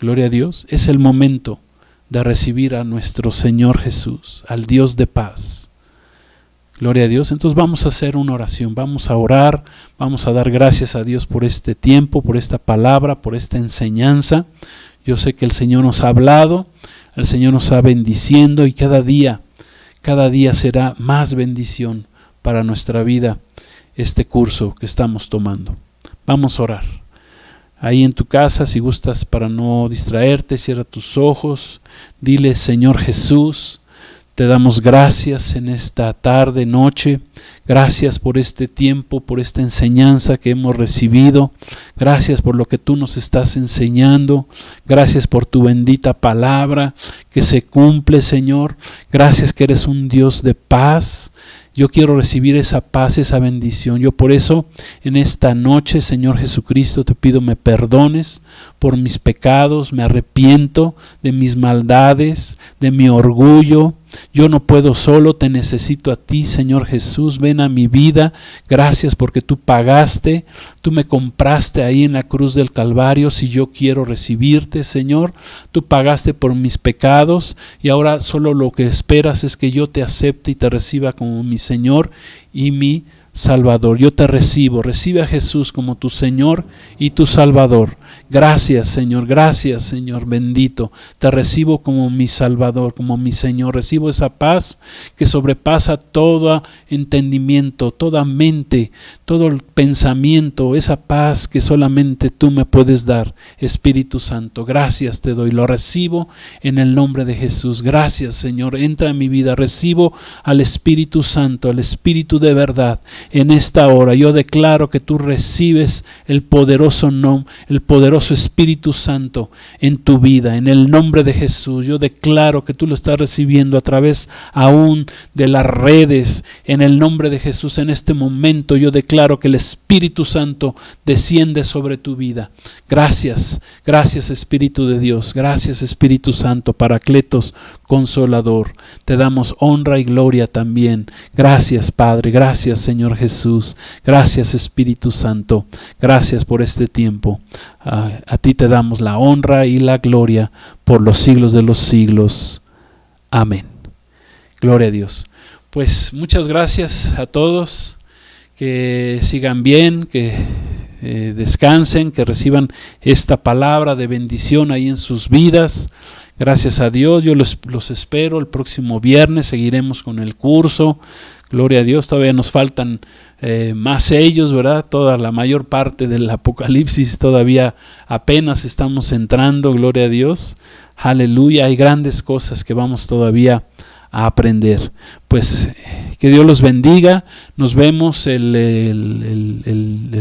Speaker 1: Gloria a Dios. Es el momento de recibir a nuestro Señor Jesús, al Dios de paz. Gloria a Dios. Entonces vamos a hacer una oración, vamos a orar, vamos a dar gracias a Dios por este tiempo, por esta palabra, por esta enseñanza. Yo sé que el Señor nos ha hablado, el Señor nos está bendiciendo y cada día será más bendición para nuestra vida este curso que estamos tomando. Vamos a orar. Ahí en tu casa, si gustas, para no distraerte, cierra tus ojos, dile, Señor Jesús, te damos gracias en esta tarde, noche. Gracias por este tiempo, por esta enseñanza que hemos recibido. Gracias por lo que tú nos estás enseñando. Gracias por tu bendita palabra que se cumple, Señor. Gracias que eres un Dios de paz. Yo quiero recibir esa paz, esa bendición. Yo por eso en esta noche, Señor Jesucristo, te pido me perdones por mis pecados, me arrepiento de mis maldades, de mi orgullo. Yo no puedo solo, te necesito a ti, Señor Jesús. Ven a mi vida. Gracias porque tú pagaste, tú me compraste ahí en la cruz del Calvario. Si yo quiero recibirte, Señor, tú pagaste por mis pecados y ahora solo lo que esperas es que yo te acepte y te reciba como mi Señor y mi Salvador. Yo te recibo, recibe a Jesús como tu Señor y tu Salvador. Gracias, Señor, bendito. Te recibo como mi Salvador, como mi Señor. Recibo esa paz que sobrepasa todo entendimiento, toda mente, todo el pensamiento, esa paz que solamente tú me puedes dar, Espíritu Santo. Gracias te doy, lo recibo en el nombre de Jesús. Gracias, Señor, entra en mi vida. Recibo al Espíritu Santo, al Espíritu de verdad. En esta hora yo declaro que tú recibes el poderoso Espíritu Santo en tu vida, en el nombre de Jesús. Yo declaro que tú lo estás recibiendo a través aún de las redes, en el nombre de Jesús. En este momento yo declaro que el Espíritu Santo desciende sobre tu vida. Gracias Espíritu de Dios, gracias Espíritu Santo, Paracletos, Consolador. Te damos honra y gloria también. Gracias Padre, gracias Señor Jesús, gracias Espíritu Santo, gracias por este tiempo. A ti te damos la honra y la gloria por los siglos de los siglos. Amén. Gloria a Dios. Pues muchas gracias a todos, que sigan bien, que descansen, que reciban esta palabra de bendición ahí en sus vidas. Gracias a Dios, yo los espero el próximo viernes, seguiremos con el curso. Gloria a Dios, todavía nos faltan más sellos, ¿verdad? Toda la mayor parte del Apocalipsis todavía apenas estamos entrando, gloria a Dios. Aleluya, hay grandes cosas que vamos todavía a aprender. Pues que Dios los bendiga. Nos vemos el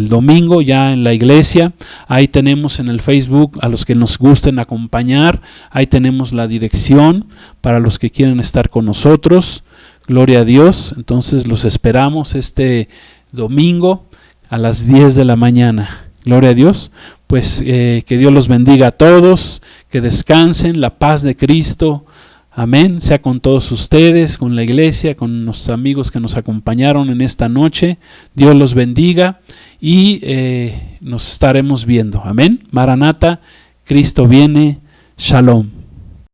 Speaker 1: domingo ya en la iglesia. Ahí tenemos en el Facebook, a los que nos gusten acompañar, ahí tenemos la dirección para los que quieren estar con nosotros. Gloria a Dios. Entonces los esperamos este domingo a las 10 de la mañana. Gloria a Dios. Pues que Dios los bendiga a todos, que descansen, la paz de Cristo, amén, sea con todos ustedes, con la iglesia, con los amigos que nos acompañaron en esta noche. Dios los bendiga y nos estaremos viendo, amén. Maranata, Cristo viene, Shalom.